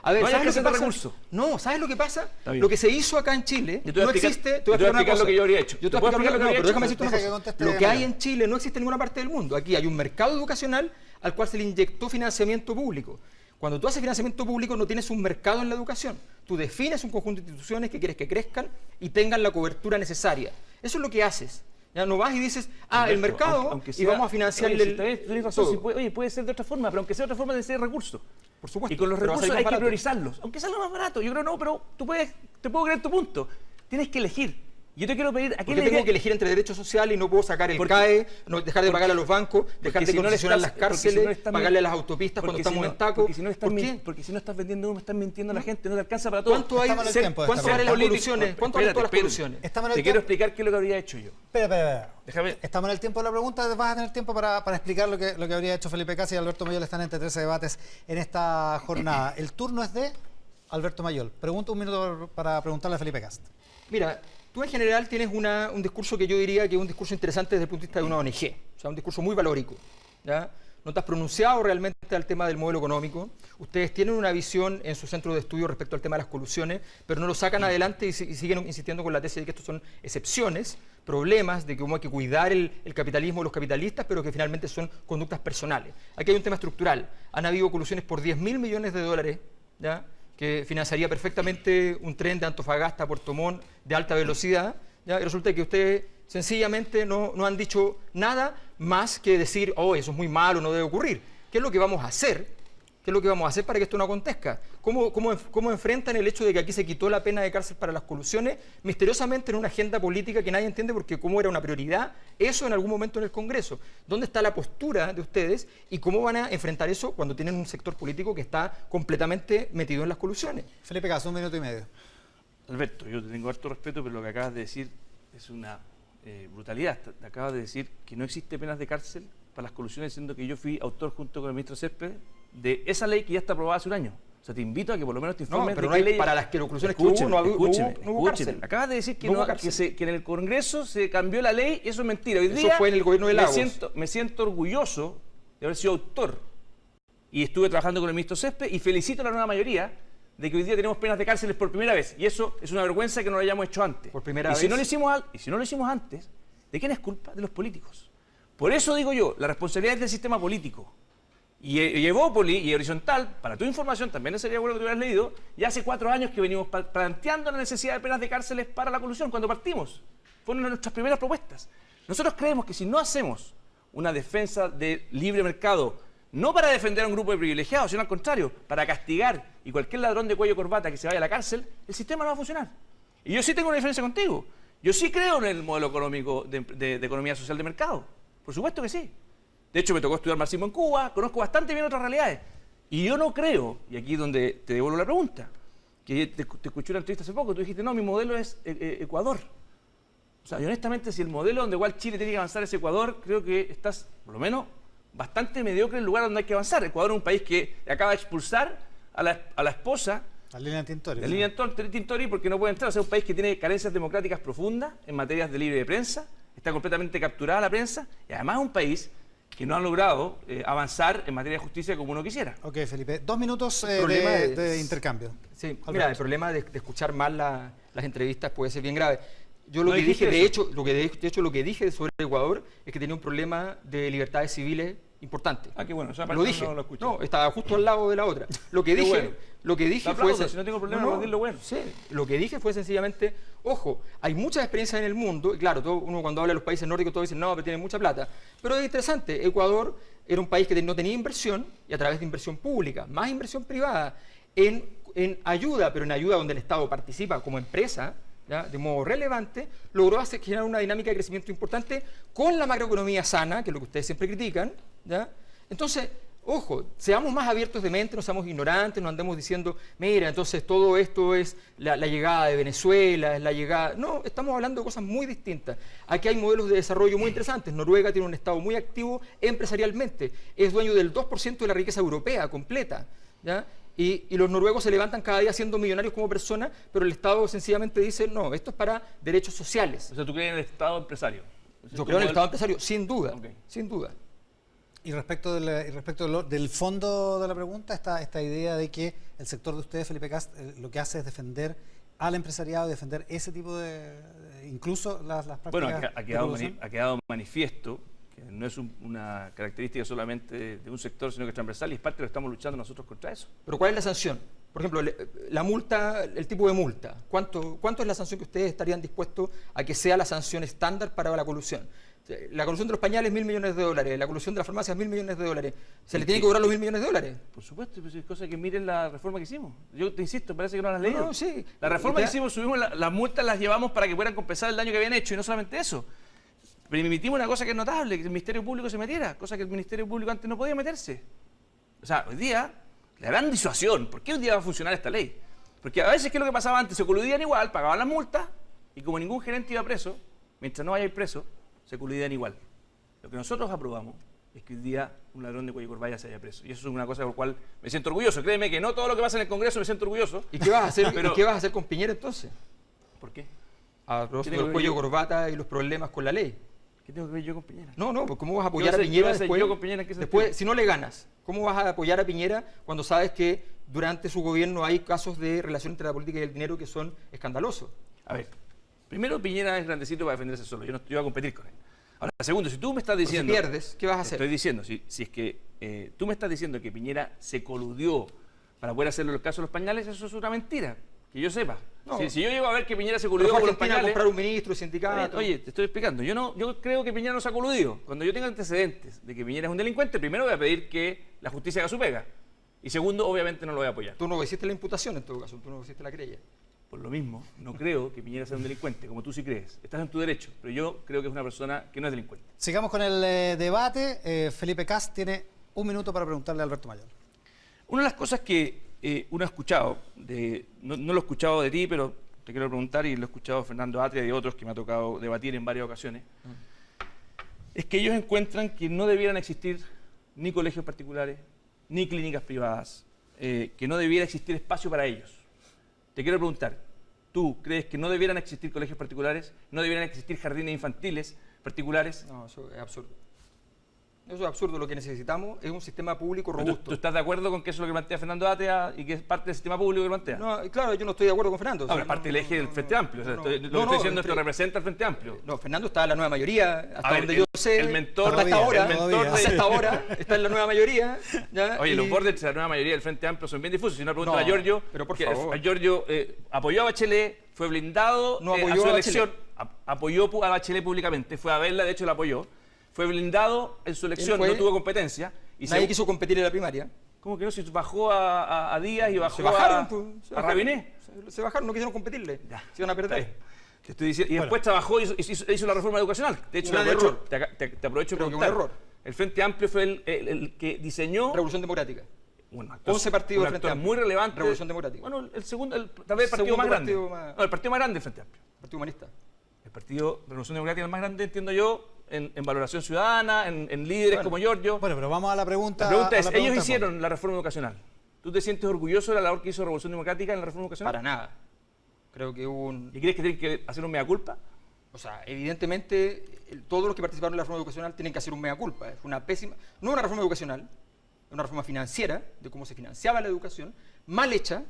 A ver, no ¿sabes lo que pasa? Recursos. No, ¿sabes lo que pasa? Lo que se hizo acá en Chile no existe. Te voy a explicar lo que yo habría hecho. Yo te voy a explicar pero déjame decirte una cosa. Lo que hay en Chile no existe en ninguna parte del mundo. Aquí hay un mercado educacional al cual se le inyectó financiamiento público. Cuando tú haces financiamiento público no tienes un mercado en la educación. Tú defines un conjunto de instituciones que quieres que crezcan y tengan la cobertura necesaria. Eso es lo que haces. Ya no vas y dices, el Alberto, mercado, aunque y sea, vamos a financiarle oye, si tienes razón, todo. si puede ser de otra forma, pero aunque sea de otra forma, debe ser recursos. Por supuesto. Y con los pero va a recursos salir hay más que barato. priorizarlos, aunque salga más barato. Yo creo no, pero te puedo creer tu punto. Tienes que elegir. Yo te quiero pedir, ¿a quién Porque le tengo que elegir entre derechos sociales y no puedo sacar el CAE, dejar de pagarle a los bancos, dejar de concesionar las cárceles, pagarle a las autopistas cuando estamos en taco? Porque si no estás, ¿Por qué? porque si no estás vendiendo, me estás mintiendo a la gente, no te alcanza para todo. ¿Cuánto hay? Estamos en el tiempo de ¿Cuánto esta vale las política. colusiones? ¿Cuánto vale todas las colusiones? Estamos en el Te quiero tiempo. explicar qué es lo que habría hecho yo. Espera. Déjame. Estamos en el tiempo de la pregunta, vas a tener tiempo para explicar lo que habría hecho Felipe Cas y Alberto Mayol. Están entre 13 debates en esta jornada. El turno es de Alberto Mayol. Pregunta un minuto para preguntarle a Felipe Cas. Mira, tú en general tienes un discurso que yo diría que es un discurso interesante desde el punto de vista de una ONG, o sea, un discurso muy valórico, ¿ya? No te has pronunciado realmente al tema del modelo económico. Ustedes tienen una visión en su centro de estudio respecto al tema de las colusiones, pero no lo sacan adelante y siguen insistiendo con la tesis de que estos son excepciones, problemas, de que hay que cuidar el capitalismo de los capitalistas, pero que finalmente son conductas personales. Aquí hay un tema estructural. Han habido colusiones por 10.000 millones de dólares, ¿ya?, que financiaría perfectamente un tren de Antofagasta a Puerto Montt de alta velocidad, ¿ya? Y resulta que ustedes sencillamente no han dicho nada más que decir, eso es muy malo, no debe ocurrir. ¿Qué es lo que vamos a hacer? ¿Qué es lo que vamos a hacer para que esto no acontezca? ¿Cómo enfrentan el hecho de que aquí se quitó la pena de cárcel para las colusiones misteriosamente en una agenda política que nadie entiende porque cómo era una prioridad eso en algún momento en el Congreso? ¿Dónde está la postura de ustedes y cómo van a enfrentar eso cuando tienen un sector político que está completamente metido en las colusiones? Felipe Cas, 1 minuto y medio. Alberto, yo te tengo harto respeto, pero lo que acabas de decir es una brutalidad. Te acabas de decir que no existe penas de cárcel para las colusiones, siendo que yo fui autor junto con el ministro Céspedes de esa ley que ya está aprobada hace un año. O sea, te invito a que por lo menos te informes pero de no qué hay, ley... para las colusiones que hubo, no hubo cárcel. Acabas de decir que, No hubo cárcel. que en el Congreso se cambió la ley, y eso es mentira. Hoy Eso día fue en el gobierno de Lagos. me siento orgulloso de haber sido autor y estuve trabajando con el ministro Céspedes y felicito a la nueva mayoría de que hoy día tenemos penas de cárceles por primera vez. Y eso es una vergüenza que no lo hayamos hecho antes. Por primera y vez. Si no lo hicimos antes, ¿de quién es culpa? De los políticos. Por eso digo yo, la responsabilidad es del sistema político. Y Evópoli y Horizontal, para tu información, también sería bueno que tú hubieras leído, ya hace 4 años que venimos planteando la necesidad de penas de cárceles para la colusión, cuando partimos. Fueron nuestras primeras propuestas. Nosotros creemos que si no hacemos una defensa de libre mercado, no para defender a un grupo de privilegiados, sino al contrario, para castigar y cualquier ladrón de cuello corbata que se vaya a la cárcel, el sistema no va a funcionar. Y yo sí tengo una diferencia contigo. Yo sí creo en el modelo económico de economía social de mercado. Por supuesto que sí. De hecho, me tocó estudiar marxismo en Cuba, conozco bastante bien otras realidades. Y yo no creo, y aquí es donde te devuelvo la pregunta, que te escuché una entrevista hace poco, tú dijiste, no, mi modelo es Ecuador. O sea, y honestamente, si el modelo donde igual Chile tiene que avanzar es Ecuador, creo que estás, por lo menos, bastante mediocre en el lugar donde hay que avanzar. Ecuador es un país que acaba de expulsar a la esposa La línea Tintori. la línea Tintori porque no puede entrar. O sea, es un país que tiene carencias democráticas profundas en materias de libre de prensa, está completamente capturada la prensa, y además es un país que no ha logrado avanzar en materia de justicia como uno quisiera. Ok, Felipe. 2 minutos problema de es- intercambio. Sí, Alberto. mira, el problema de escuchar mal las entrevistas puede ser bien grave. Yo lo No que dijiste dije, eso. de hecho, lo que dije sobre Ecuador es que tenía un problema de libertades civiles importante. Ah, qué bueno, esa Lo parte dije. no lo escuché. No, estaba justo al lado de la otra. Lo que Qué dije, bueno. lo que dije Te fue aplaudo, si no tengo problema en decir lo bueno. Sí, lo que dije fue sencillamente, ojo, hay muchas experiencias en el mundo, y claro, uno cuando habla de los países nórdicos todos dicen, no, pero tienen mucha plata. Pero es interesante, Ecuador era un país que no tenía inversión, y a través de inversión pública, más inversión privada, en ayuda, pero en ayuda donde el Estado participa como empresa, ¿ya?, de modo relevante, logró generar una dinámica de crecimiento importante con la macroeconomía sana, que es lo que ustedes siempre critican, ¿ya? Entonces, ojo, seamos más abiertos de mente, no seamos ignorantes, no andemos diciendo, mira, entonces todo esto es la llegada de Venezuela, es la llegada... No, estamos hablando de cosas muy distintas. Aquí hay modelos de desarrollo muy interesantes. Noruega tiene un Estado muy activo empresarialmente, es dueño del 2% de la riqueza europea completa, ¿ya? Y los noruegos se levantan cada día siendo millonarios como personas, pero el Estado sencillamente dice, no, esto es para derechos sociales. O sea, tú crees en el Estado empresario. Yo creo en el Estado empresario, sin duda, Ok. sin duda. Y respecto del fondo de la pregunta, esta idea de que el sector de ustedes, Felipe Cast, lo que hace es defender al empresariado, defender ese tipo incluso las prácticas Bueno, de corrupción. ha quedado manifiesto que no es una característica solamente de un sector, sino que es transversal y es parte de lo que estamos luchando nosotros contra eso. Pero ¿cuál es la sanción? Por ejemplo, la multa, el tipo de multa. ¿Cuánto es la sanción que ustedes estarían dispuestos a que sea la sanción estándar para la colusión? La colusión de los pañales, $1.000 millones. La colusión de las farmacias, $1.000 millones. ¿Se le tiene que cobrar los $1.000 millones? Por supuesto, pues es cosa que miren la reforma que hicimos. Yo te insisto, parece que no la has leído. No, sí. La reforma que hicimos, subimos las multas, las llevamos para que puedan compensar el daño que habían hecho, y no solamente eso. Permitimos una cosa que es notable, que el Ministerio Público se metiera, cosa que el Ministerio Público antes no podía meterse. O sea, hoy día, la gran disuasión, ¿por qué hoy día va a funcionar esta ley? Porque a veces, ¿qué es lo que pasaba antes? Se coludían igual, pagaban las multas, y como ningún gerente iba preso, mientras no haya preso, se coludían igual. Lo que nosotros aprobamos es que hoy día un ladrón de cuello y corbata se haya preso. Y eso es una cosa por la cual me siento orgulloso. Créeme que no todo lo que pasa en el Congreso me siento orgulloso. ¿Y qué vas a hacer, ¿qué vas a hacer con Piñera entonces? ¿Por qué? A propósito del cuello y corbata y los problemas con la ley. ¿Qué tengo que ver yo con Piñera? No, pues ¿cómo vas a apoyar a Piñera después? Yo con Piñera, después, si no le ganas, ¿cómo vas a apoyar a Piñera cuando sabes que durante su gobierno hay casos de relación entre la política y el dinero que son escandalosos? A ver, primero Piñera es grandecito para defenderse solo. Yo no estoy a competir con él. Ahora, segundo, si tú me estás diciendo... Si pierdes, ¿qué vas a hacer? Estoy diciendo, si es que tú me estás diciendo que Piñera se coludió para poder hacerlo en los casos de los pañales, eso es una mentira, que yo sepa. No. Si yo llego a ver que Piñera se coludió con los pañales... a comprar un ministro, sindicato... Oye, te estoy explicando. Yo creo que Piñera no se ha coludido. Cuando yo tenga antecedentes de que Piñera es un delincuente, primero voy a pedir que la justicia haga su pega. Y segundo, obviamente no lo voy a apoyar. Tú no hiciste la imputación en todo caso, tú no hiciste la querella. Por lo mismo, no creo que Piñera sea un delincuente, como tú sí crees. Estás en tu derecho, pero yo creo que es una persona que no es delincuente. Sigamos con el debate. Felipe Kast tiene un minuto para preguntarle a Alberto Mayor. Una de las cosas que uno ha escuchado, no lo he escuchado de ti, pero te quiero preguntar, y lo he escuchado de Fernando Atria y de otros que me ha tocado debatir en varias ocasiones, es que ellos encuentran que no debieran existir ni colegios particulares, ni clínicas privadas, que no debiera existir espacio para ellos. Te quiero preguntar, ¿tú crees que no debieran existir colegios particulares, no debieran existir jardines infantiles particulares? No, eso es absurdo. Eso es absurdo. Lo que necesitamos es un sistema público robusto. ¿Tú estás de acuerdo con que eso es lo que plantea Fernando Atria y que es parte del sistema público que plantea? No, claro, yo no estoy de acuerdo con Fernando. Ahora, parte del eje del Frente Amplio. Lo que estoy diciendo, esto representa al Frente Amplio. No, Fernando está en la nueva mayoría, hasta donde yo sé. El mentor, hasta ahora está en la nueva mayoría. ¿ya? Oye, los bordes de la nueva mayoría del Frente Amplio son bien difusos. Si no, pregunto a Giorgio. Pero por favor. A Giorgio apoyó a Bachelet, fue blindado a su elección. Apoyó a Bachelet públicamente, fue a verla, de hecho la apoyó. Fue blindado en su elección, no tuvo competencia. Y nadie quiso competir en la primaria. ¿Cómo que no? Si bajó a Díaz y bajó a Rabiné. Se bajaron, no quisieron competirle. Se iban a perder. Te estoy diciendo, y después trabajó y hizo la reforma educacional. De hecho, te aprovecho para preguntar. Un error. El Frente Amplio fue el que diseñó... Revolución Democrática. Bueno, 11 partidos del Frente Amplio. Muy relevante. Revolución Democrática. Bueno, el segundo, tal vez el partido más grande. No, el partido más grande del Frente Amplio. Partido Humanista. El partido Revolución Democrática es el más grande, entiendo yo, en valoración ciudadana, en líderes como Giorgio. Bueno, pero vamos a la pregunta. La pregunta es, ellos hicieron la reforma educacional. ¿Tú te sientes orgulloso de la labor que hizo Revolución Democrática en la reforma educacional? Para nada. Creo que hubo un... ¿Y crees que tienen que hacer un mea culpa? O sea, evidentemente, todos los que participaron en la reforma educacional tienen que hacer un mea culpa. Es una pésima... No una reforma educacional, es una reforma financiera, de cómo se financiaba la educación, mal hecha,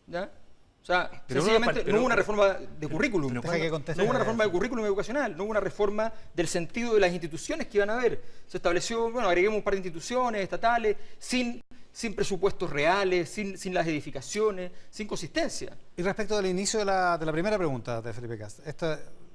¿ya? O sea, sencillamente no hubo una reforma de currículum, no hubo una reforma de currículum educacional, no hubo una reforma del sentido de las instituciones que iban a haber. Se estableció, bueno, agreguemos un par de instituciones estatales, sin presupuestos reales, sin las edificaciones, sin consistencia. Y respecto del inicio de la primera pregunta de Felipe Kast,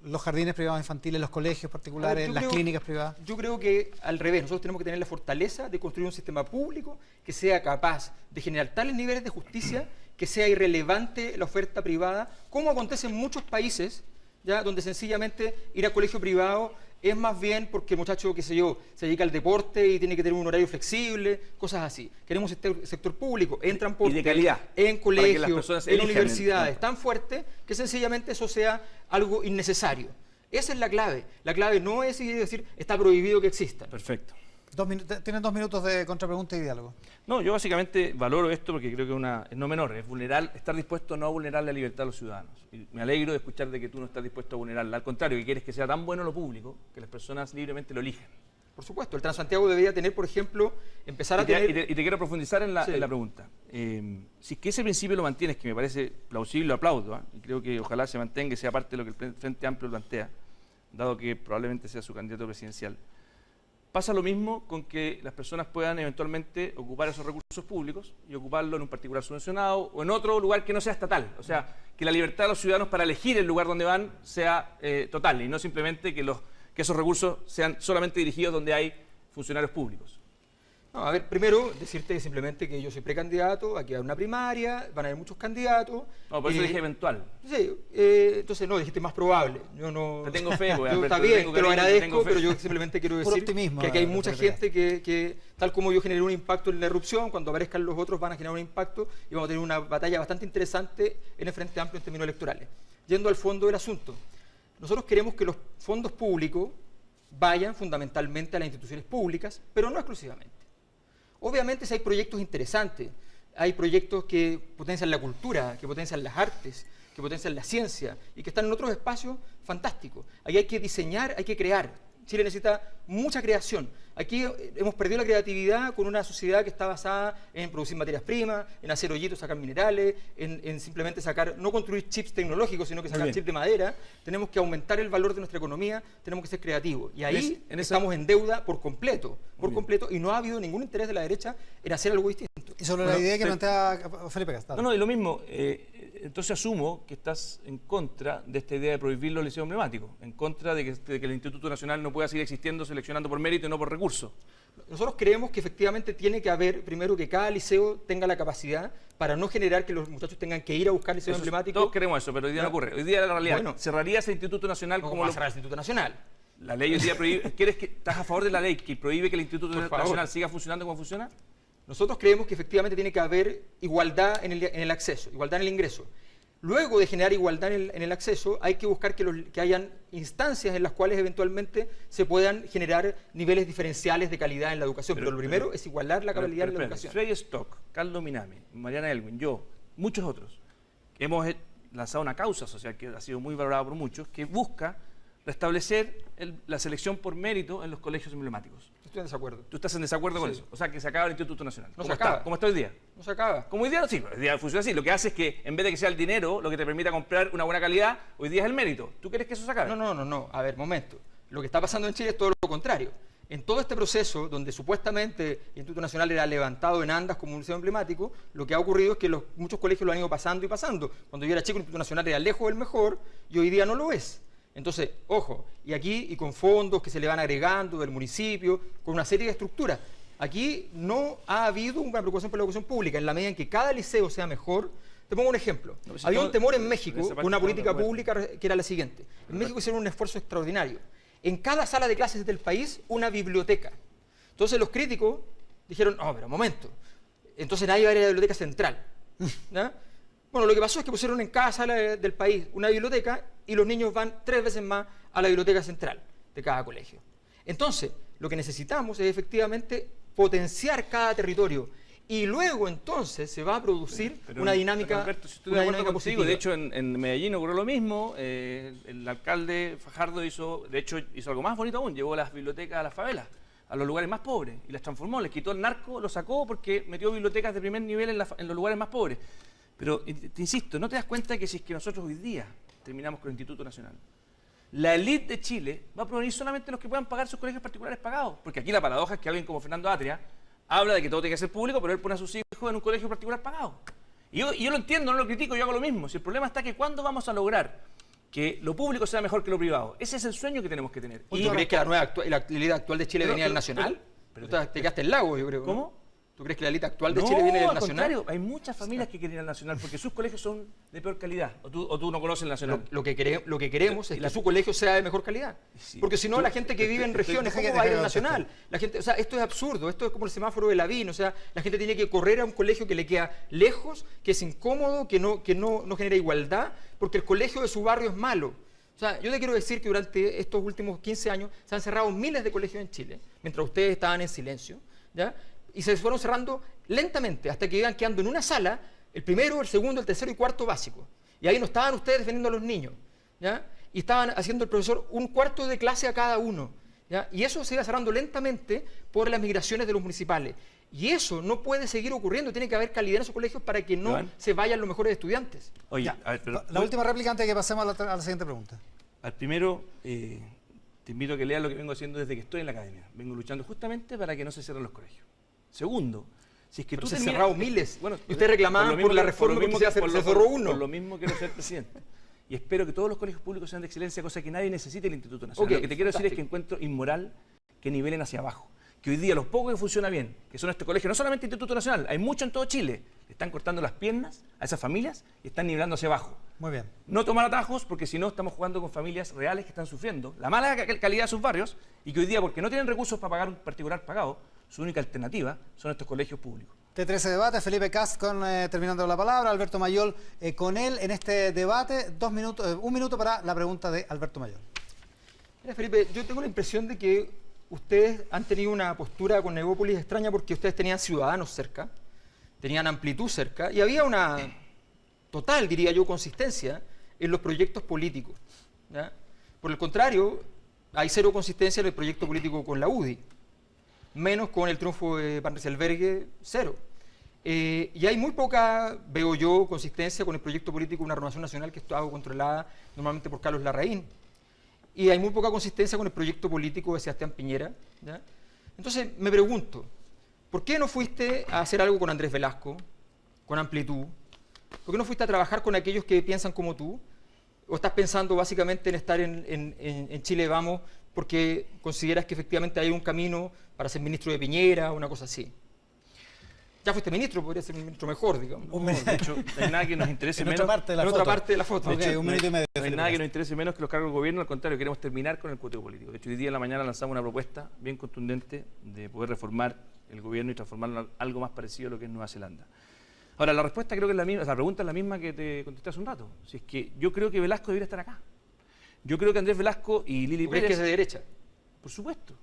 los jardines privados infantiles, los colegios particulares, las clínicas privadas. Yo creo que al revés, nosotros tenemos que tener la fortaleza de construir un sistema público que sea capaz de generar tales niveles de justicia que sea irrelevante la oferta privada, como acontece en muchos países, ya donde sencillamente ir a colegio privado es más bien porque el muchacho, qué sé yo, se dedica al deporte y tiene que tener un horario flexible, cosas así. Queremos un sector público, en transporte, y de calidad, en colegios, en universidades, tan fuerte que sencillamente eso sea algo innecesario. Esa es la clave. La clave no es decir, está prohibido que exista. Perfecto. Tienen 2 minutos de contrapregunta y diálogo. No, yo básicamente valoro esto porque creo que es no menor, es estar dispuesto a no vulnerar la libertad de los ciudadanos. Y me alegro de escuchar de que tú no estás dispuesto a vulnerarla. Al contrario, que quieres que sea tan bueno lo público que las personas libremente lo elijan. Por supuesto, el Transantiago debería tener, por ejemplo, empezar a tener... Y te quiero profundizar en la pregunta. Si es que ese principio lo mantienes, que me parece plausible, lo aplaudo, y creo que ojalá se mantenga y sea parte de lo que el Frente Amplio plantea. dado que probablemente sea su candidato presidencial. Pasa lo mismo con que las personas puedan eventualmente ocupar esos recursos públicos y ocuparlo en un particular subvencionado o en otro lugar que no sea estatal. O sea, que la libertad de los ciudadanos para elegir el lugar donde van sea total y no simplemente que esos recursos sean solamente dirigidos donde hay funcionarios públicos. No, a ver, primero decirte simplemente que yo soy precandidato, aquí hay una primaria, van a haber muchos candidatos. No, por eso dije eventual. Sí, entonces no, dijiste más probable. Yo no... Te tengo fe, güey, Está bien, te lo agradezco, pero yo simplemente quiero decir que aquí hay mucha gente que, tal como yo generé un impacto en la erupción, cuando aparezcan los otros van a generar un impacto y vamos a tener una batalla bastante interesante en el Frente Amplio en términos electorales. Yendo al fondo del asunto, nosotros queremos que los fondos públicos vayan fundamentalmente a las instituciones públicas, pero no exclusivamente. Obviamente si hay proyectos interesantes, hay proyectos que potencian la cultura, que potencian las artes, que potencian la ciencia y que están en otros espacios fantásticos. Ahí hay que diseñar, hay que crear. Chile necesita mucha creación. Aquí hemos perdido la creatividad con una sociedad que está basada en producir materias primas, en hacer hoyitos, sacar minerales, en simplemente sacar, no construir chips tecnológicos, sino que sacar chips de madera. Tenemos que aumentar el valor de nuestra economía, tenemos que ser creativos. Y ahí estamos en deuda por completo, y no ha habido ningún interés de la derecha en hacer algo distinto. Y sobre la idea que plantea Felipe Castillo. No, y lo mismo. Entonces asumo que estás en contra de esta idea de prohibir los liceos emblemáticos, en contra de que el Instituto Nacional no pueda seguir existiendo seleccionando por mérito y no por recurso. Nosotros creemos que efectivamente tiene que haber, primero, que cada liceo tenga la capacidad para no generar que los muchachos tengan que ir a buscar liceos emblemáticos. Todos queremos eso, pero hoy día no ocurre. Hoy día la realidad, ¿cerraría ese Instituto Nacional como lo cerrar el Instituto Nacional? La ley hoy día prohíbe. ¿Estás a favor de la ley que prohíbe que el Instituto Nacional siga funcionando como funciona? Nosotros creemos que efectivamente tiene que haber igualdad en el acceso, igualdad en el ingreso. Luego de generar igualdad en el acceso, hay que buscar que hayan instancias en las cuales eventualmente se puedan generar niveles diferenciales de calidad en la educación. Pero lo primero es igualar la calidad en la educación. Freddy Stock, Carlos Minami, Mariana Elwin, yo, muchos otros, hemos lanzado una causa social que ha sido muy valorada por muchos, que busca restablecer la selección por mérito en los colegios emblemáticos. Estoy en desacuerdo. ¿Tú estás en desacuerdo con eso? O sea, que se acaba el Instituto Nacional. No se acaba. ¿Cómo está hoy día? No se acaba. Como hoy día, sí, hoy día funciona así. Lo que hace es que en vez de que sea el dinero lo que te permita comprar una buena calidad, hoy día es el mérito. ¿Tú crees que eso se acabe? No. A ver, momento. Lo que está pasando en Chile es todo lo contrario. En todo este proceso, donde supuestamente el Instituto Nacional era levantado en andas como un liceo emblemático, lo que ha ocurrido es que muchos colegios lo han ido pasando y pasando. Cuando yo era chico, el Instituto Nacional era lejos del mejor y hoy día no lo es. Entonces, ojo, y aquí, y con fondos que se le van agregando del municipio, con una serie de estructuras. Aquí no ha habido una preocupación por la educación pública, en la medida en que cada liceo sea mejor. Te pongo un ejemplo. Había un temor en México con una política pública que era la siguiente. En México hicieron un esfuerzo extraordinario. En cada sala de clases del país, una biblioteca. Entonces los críticos dijeron, no, pero un momento, entonces nadie va a ir a la biblioteca central. ¿No? Bueno, lo que pasó es que pusieron en cada sala del país una biblioteca y los niños van 3 veces más a la biblioteca central de cada colegio. Entonces, lo que necesitamos es efectivamente potenciar cada territorio y luego entonces se va a producir una dinámica, Alberto, si una dinámica positiva. De hecho, en Medellín ocurrió lo mismo. El alcalde Fajardo hizo algo más bonito aún, llevó las bibliotecas a las favelas, a los lugares más pobres, y las transformó, les quitó el narco, lo sacó porque metió bibliotecas de primer nivel en los lugares más pobres. Pero, te insisto, ¿no te das cuenta que si es que nosotros hoy día terminamos con el Instituto Nacional, la élite de Chile va a provenir solamente de los que puedan pagar sus colegios particulares pagados? Porque aquí la paradoja es que alguien como Fernando Atria habla de que todo tiene que ser público, pero él pone a sus hijos en un colegio particular pagado. Y yo lo entiendo, no lo critico, yo hago lo mismo. Si el problema está que ¿cuándo vamos a lograr que lo público sea mejor que lo privado? Ese es el sueño que tenemos que tener. ¿Tú crees que la élite actual de Chile venía del Nacional? Pero te quedaste en el lago, yo creo. ¿Cómo? ¿Tú crees que la élite actual de Chile viene del Nacional? No, al contrario, hay muchas familias que quieren ir al Nacional porque sus colegios son de peor calidad. ¿O tú no conoces el Nacional? Lo que queremos es que su colegio sea de mejor calidad. Sí. Porque si no, la gente que vive en regiones, ¿cómo va a ir al Nacional? La gente, o sea, esto es absurdo, esto es como el semáforo de Lavín, o sea, la gente tiene que correr a un colegio que le queda lejos, que es incómodo, que no genera igualdad, porque el colegio de su barrio es malo. O sea, yo te quiero decir que durante estos últimos 15 años se han cerrado miles de colegios en Chile, mientras ustedes estaban en silencio, ¿ya? Y se fueron cerrando lentamente hasta que iban quedando en una sala el primero, el segundo, el tercero y cuarto básico. Y ahí no estaban ustedes defendiendo a los niños, ¿ya? Y estaban haciendo el profesor un cuarto de clase a cada uno, ¿ya? Y eso se iba cerrando lentamente por las migraciones de los municipales. Y eso no puede seguir ocurriendo, tiene que haber calidad en esos colegios para que no se vayan los mejores estudiantes. Oye, la última réplica antes de que pasemos a la siguiente pregunta. Al primero, te invito a que leas lo que vengo haciendo desde que estoy en la academia. Vengo luchando justamente para que no se cierren los colegios. Segundo, si es que Pero tú se han terminas... cerrado miles. Bueno, Y usted reclamaba por la reforma que se cerró uno. Por lo mismo quiero ser presidente. Y espero que todos los colegios públicos sean de excelencia, cosa que nadie necesite el Instituto Nacional. Okay, lo que te quiero decir es que encuentro inmoral que nivelen hacia abajo. Que hoy día los pocos que funciona bien, que son este colegio, no solamente Instituto Nacional, hay mucho en todo Chile, le están cortando las piernas a esas familias y están nivelando hacia abajo. Muy bien. No tomar atajos, porque si no estamos jugando con familias reales que están sufriendo la mala calidad de sus barrios y que hoy día, porque no tienen recursos para pagar un particular pagado, su única alternativa son estos colegios públicos. T13 debate, Felipe Kast terminando la palabra, Alberto Mayol con él en este debate. 2 minutos, 1 minuto para la pregunta de Alberto Mayol. Mira, Felipe, yo tengo la impresión de que ustedes han tenido una postura con Negópolis extraña porque ustedes tenían ciudadanos cerca, tenían amplitud cerca y había una total, diría yo, consistencia en los proyectos políticos, ¿ya? Por el contrario, hay cero consistencia en el proyecto político con la UDI, menos con el triunfo de Van Rysselberghe, cero. Y hay muy poca, veo yo, consistencia con el proyecto político de una renovación nacional que estaba controlada normalmente por Carlos Larraín. Y hay muy poca consistencia con el proyecto político de Sebastián Piñera, ¿ya? Entonces, me pregunto, ¿por qué no fuiste a hacer algo con Andrés Velasco, con Amplitud? ¿Por qué no fuiste a trabajar con aquellos que piensan como tú? ¿O estás pensando básicamente en estar en Chile Vamos porque consideras que efectivamente hay un camino para ser ministro de Piñera o una cosa así? Ya fuiste ministro, podría ser un ministro mejor, digamos. De hecho, no hay nada que nos interese En menos. otra parte de la En foto. otra parte de la foto. Ok, 1 minuto y medio. No hay nada que nos interese menos que los cargos de gobierno, al contrario, queremos terminar con el cuoteo político. De hecho, hoy día en la mañana lanzamos una propuesta bien contundente de poder reformar el gobierno y transformarlo en algo más parecido a lo que es Nueva Zelanda. Ahora, la respuesta creo que es la misma, la pregunta es la misma que te contesté hace un rato. Si es que yo creo que Velasco debería estar acá. Yo creo que Andrés Velasco y Lili ¿Tú crees Pérez... que es de derecha? Por supuesto.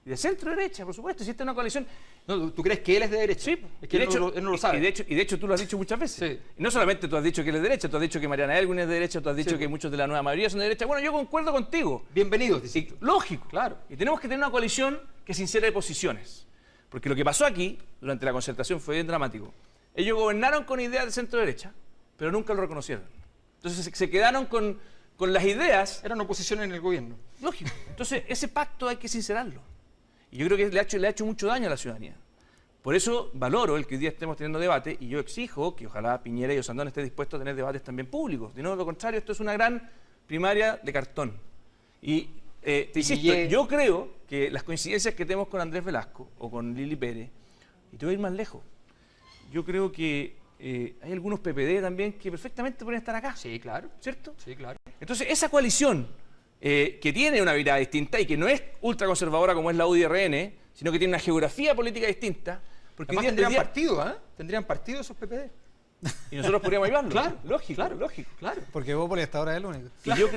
Y de centro derecha, por supuesto. Si esta es una coalición... No, ¿tú crees que él es de derecha? Sí, Es que él no lo sabe. Y de hecho tú lo has dicho muchas veces. Sí. Y no solamente tú has dicho que él es de derecha, tú has dicho que Mariana Elwin es de derecha, tú has dicho Sí. que muchos de la nueva mayoría son de derecha. Bueno, yo concuerdo contigo. Bienvenidos, dice. Lógico. Claro. Y tenemos que tener una coalición que se insere de posiciones. Porque lo que pasó aquí, durante la concertación, fue bien dramático. Ellos gobernaron con ideas de centro derecha, pero nunca lo reconocieron. Entonces se quedaron con las ideas. Eran oposición en el gobierno. Lógico. Entonces ese pacto hay que sincerarlo. Y yo creo que le ha hecho mucho daño a la ciudadanía. Por eso valoro el que hoy día estemos teniendo debate y yo exijo que ojalá Piñera y Osandón estén dispuestos a tener debates también públicos. De no, lo contrario, esto es una gran primaria de cartón. Y te insisto, yo creo que las coincidencias que tenemos con Andrés Velasco o con Lili Pérez, y te voy a ir más lejos, yo creo que hay algunos PPD también que perfectamente pueden estar acá. Sí, claro. ¿Cierto? Sí, claro. Entonces, esa coalición que tiene una mirada distinta y que no es ultraconservadora como es la UDI-RN, sino que tiene una geografía política distinta, porque Además, hoy tendrían día, partido, ¿eh? Tendrían partido esos PPD. y nosotros podríamos ayudarlo. Claro, lógico, claro, lógico. Claro. Porque Bópoli hasta ahora es el único.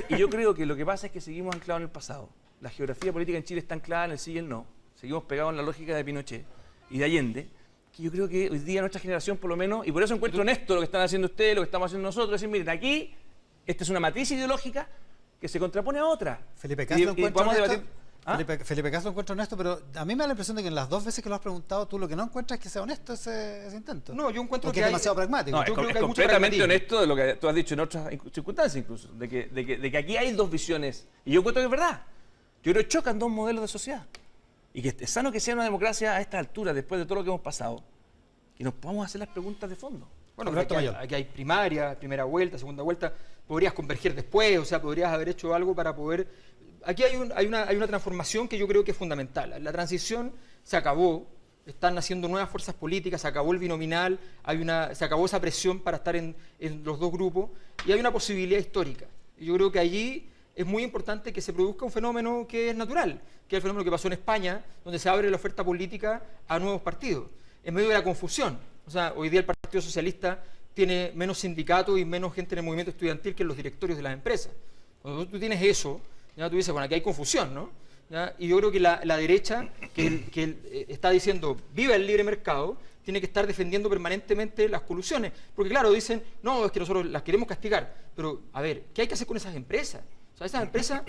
Y yo creo que lo que pasa es que seguimos anclados en el pasado. La geografía política en Chile está anclada en el sí y el no. Seguimos pegados en la lógica de Pinochet y de Allende, que yo creo que hoy día nuestra generación, por lo menos, y por eso encuentro honesto lo que están haciendo ustedes, lo que estamos haciendo nosotros, es decir, miren, aquí, esta es una matriz ideológica que se contrapone a otra. Felipe Kast lo encuentra podemos honesto. debatir. ¿Ah? Felipe Kast lo encuentra honesto, pero a mí me da la impresión de que en las 2 veces que lo has preguntado, tú lo que no encuentras es que sea honesto ese intento. No, yo encuentro Porque que es hay- demasiado pragmático. No, Yo es, creo que hay mucho completamente pragmatismo. honesto de lo que tú has dicho en otras circunstancias incluso, de que aquí hay dos visiones. Y yo encuentro que es verdad. Yo creo que chocan dos modelos de sociedad. Y que es sano que sea una democracia a esta altura, después de todo lo que hemos pasado, y nos podamos hacer las preguntas de fondo. Bueno, Alberto aquí hay, Mayol. aquí hay primaria, primera vuelta, segunda vuelta. Podrías converger después, o sea, podrías haber hecho algo para poder... Aquí hay una transformación que yo creo que es fundamental. La transición se acabó, están naciendo nuevas fuerzas políticas, se acabó el binominal, se acabó esa presión para estar en los dos grupos y hay una posibilidad histórica. Y yo creo que allí es muy importante que se produzca un fenómeno que es natural, que es el fenómeno que pasó en España, donde se abre la oferta política a nuevos partidos, en medio de la confusión. O sea, hoy día el Partido Socialista tiene menos sindicatos y menos gente en el movimiento estudiantil que en los directorios de las empresas. Cuando tú tienes eso, ya tú dices, bueno, aquí hay confusión, ¿no? ¿Ya? Y yo creo que la derecha, que está diciendo, viva el libre mercado, tiene que estar defendiendo permanentemente las colusiones. Porque claro, dicen, no, es que nosotros las queremos castigar. Pero, a ver, ¿qué hay que hacer con esas empresas? O sea, esas empresas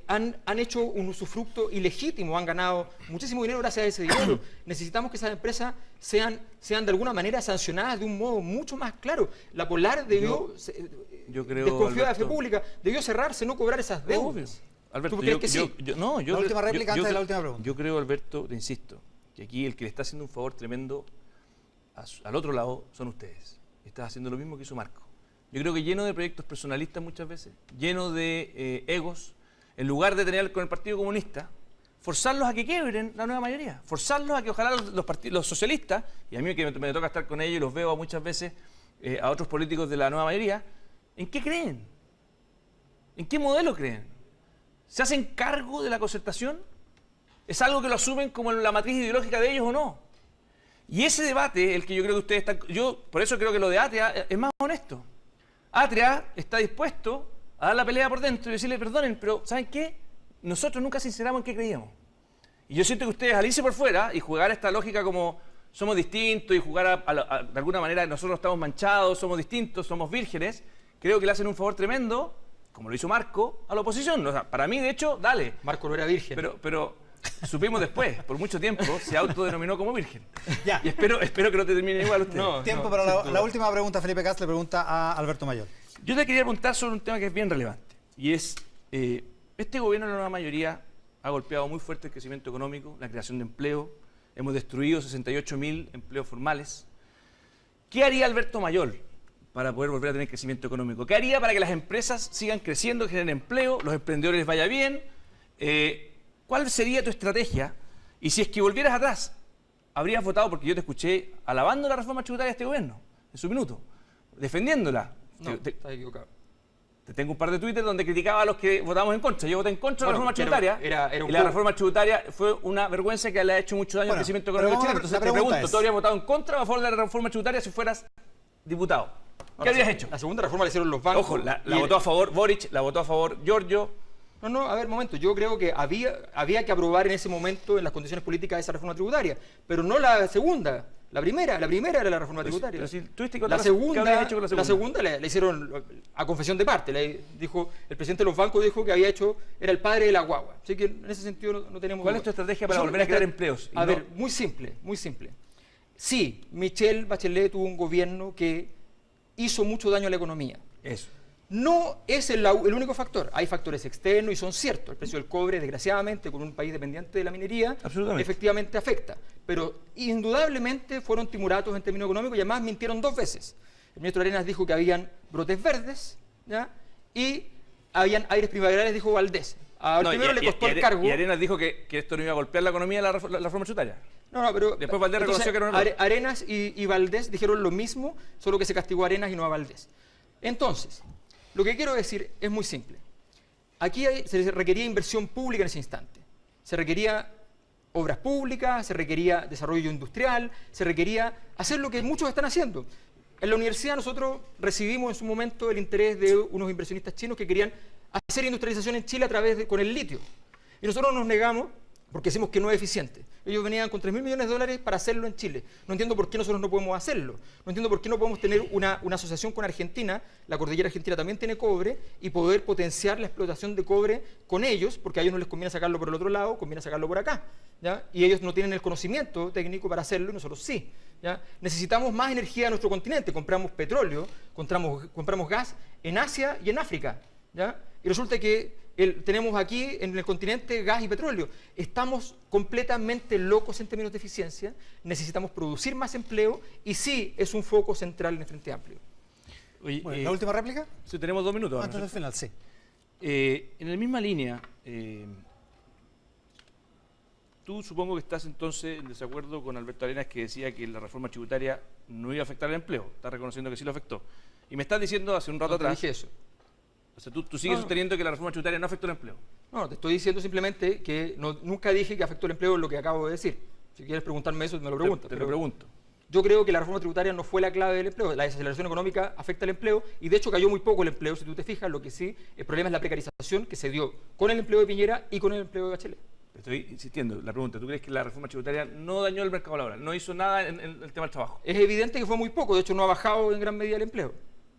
han hecho un usufructo ilegítimo, han ganado muchísimo dinero gracias a ese dinero. Necesitamos que esas empresas sean de alguna manera sancionadas de un modo mucho más claro. La Polar debió, yo creo, desconfió de la fe Alberto, pública, debió cerrarse, no cobrar esas deudas. Alberto, ¿Tú crees que sí? No, La última réplica antes de la última pregunta. Yo creo, Alberto, te insisto, que aquí el que le está haciendo un favor tremendo al otro lado son ustedes. Estás haciendo lo mismo que hizo Marco. Yo creo que lleno de proyectos personalistas muchas veces, lleno de egos, en lugar de tener con el Partido Comunista, forzarlos a que quiebren la nueva mayoría, forzarlos a que ojalá los socialistas, y a mí que me toca estar con ellos y los veo muchas veces a otros políticos de la nueva mayoría, ¿en qué creen? ¿En qué modelo creen? ¿Se hacen cargo de la concertación? ¿Es algo que lo asumen como la matriz ideológica de ellos o no? Y ese debate, el que yo creo que ustedes están... Yo por eso creo que lo de Atria es más honesto. Atria está dispuesto a dar la pelea por dentro y decirle, perdonen, pero ¿saben qué? Nosotros nunca sinceramos en qué creíamos. Y yo siento que ustedes al irse por fuera y jugar esta lógica como somos distintos y jugar de alguna manera nosotros estamos manchados, somos distintos, somos vírgenes, creo que le hacen un favor tremendo, como lo hizo Marco, a la oposición. O sea, para mí, de hecho, dale. Marco no era virgen. Pero supimos después, por mucho tiempo, se autodenominó como virgen. Ya. Y espero que no te termine igual usted. Tiempo para la última pregunta. Felipe Cas le pregunta a Alberto Mayor. Yo te quería preguntar sobre un tema que es bien relevante. Y es, este gobierno de la nueva mayoría ha golpeado muy fuerte el crecimiento económico, la creación de empleo. Hemos destruido 68.000 empleos formales. ¿Qué haría Alberto Mayor para poder volver a tener crecimiento económico? ¿Qué haría para que las empresas sigan creciendo, generen empleo, los emprendedores les vaya bien? ¿Cuál sería tu estrategia? Y si es que volvieras atrás, ¿habrías votado? Porque yo te escuché alabando la reforma tributaria de este gobierno, en su minuto, defendiéndola. No, estás equivocado. Te tengo un par de Twitter donde criticaba a los que votamos en contra. Yo voté en contra de la reforma tributaria. Era y la reforma tributaria fue una vergüenza que le ha hecho mucho daño al crecimiento económico chileno. Entonces te pregunto, ¿tú habrías votado en contra o a favor de la reforma tributaria si fueras diputado? ¿Qué habrías hecho? La segunda reforma la hicieron los bancos. Ojo, la votó a favor Boric, la votó a favor Giorgio. No, a ver, momento. Yo creo que había que aprobar en ese momento, en las condiciones políticas, esa reforma tributaria. Pero no la segunda. La primera era la reforma tributaria. Pero si tuviste La segunda, ¿qué habrías hecho con la segunda? La segunda la hicieron a confesión de parte. Dijo, el presidente de los bancos dijo que era el padre de la guagua. Así que en ese sentido no tenemos... ¿Cuál es tu estrategia para volver a crear empleos? A ver, muy simple. Sí, Michelle Bachelet tuvo un gobierno que hizo mucho daño a la economía. Eso. No es el único factor. Hay factores externos y son ciertos. El precio del cobre, desgraciadamente, con un país dependiente de la minería, efectivamente afecta. Pero indudablemente fueron timuratos en términos económicos y además mintieron 2 veces. El ministro Arenas dijo que habían brotes verdes, ¿ya? Y habían aires primaverales, dijo Valdés. Al primero le costó el cargo. Y Arenas dijo que esto no iba a golpear la economía de la reforma tributaria. No, pero... Después Valdés reconoció que no era... Arenas y Valdés dijeron lo mismo, solo que se castigó a Arenas y no a Valdés. Entonces, lo que quiero decir es muy simple. Aquí se requería inversión pública en ese instante. Se requería obras públicas, se requería desarrollo industrial, se requería hacer lo que muchos están haciendo. En la universidad nosotros recibimos en su momento el interés de unos inversionistas chinos que querían hacer industrialización en Chile con el litio. Y nosotros nos negamos porque decimos que no es eficiente. Ellos venían con $3.000 millones para hacerlo en Chile. No entiendo por qué nosotros no podemos hacerlo. No entiendo por qué no podemos tener una asociación con Argentina, la cordillera argentina también tiene cobre, y poder potenciar la explotación de cobre con ellos, porque a ellos no les conviene sacarlo por el otro lado, conviene sacarlo por acá, ¿ya? Y ellos no tienen el conocimiento técnico para hacerlo y nosotros sí, ¿ya? Necesitamos más energía en nuestro continente. Compramos petróleo, compramos gas en Asia y en África, ¿ya? Y resulta que tenemos aquí en el continente gas y petróleo. Estamos completamente locos en términos de eficiencia, necesitamos producir más empleo y sí es un foco central en el Frente Amplio. Oye, ¿La última réplica? Sí, tenemos 2 minutos. Antes del final, sí. En la misma línea, tú supongo que estás entonces en desacuerdo con Alberto Arenas, que decía que la reforma tributaria no iba a afectar el empleo. Estás reconociendo que sí lo afectó. Y me estás diciendo hace un rato atrás... dije eso. O sea, tú sigues sosteniendo que la reforma tributaria no afectó el empleo. No, te estoy diciendo simplemente que nunca dije que afectó el empleo en lo que acabo de decir. Si quieres preguntarme eso, me lo preguntas. Te lo pregunto. Yo creo que la reforma tributaria no fue la clave del empleo. La desaceleración económica afecta el empleo y de hecho cayó muy poco el empleo. Si tú te fijas, lo que sí, el problema es la precarización que se dio con el empleo de Piñera y con el empleo de Bachelet. Estoy insistiendo, la pregunta, ¿tú crees que la reforma tributaria no dañó el mercado laboral? ¿No hizo nada en el tema del trabajo? Es evidente que fue muy poco, de hecho no ha bajado en gran medida el empleo.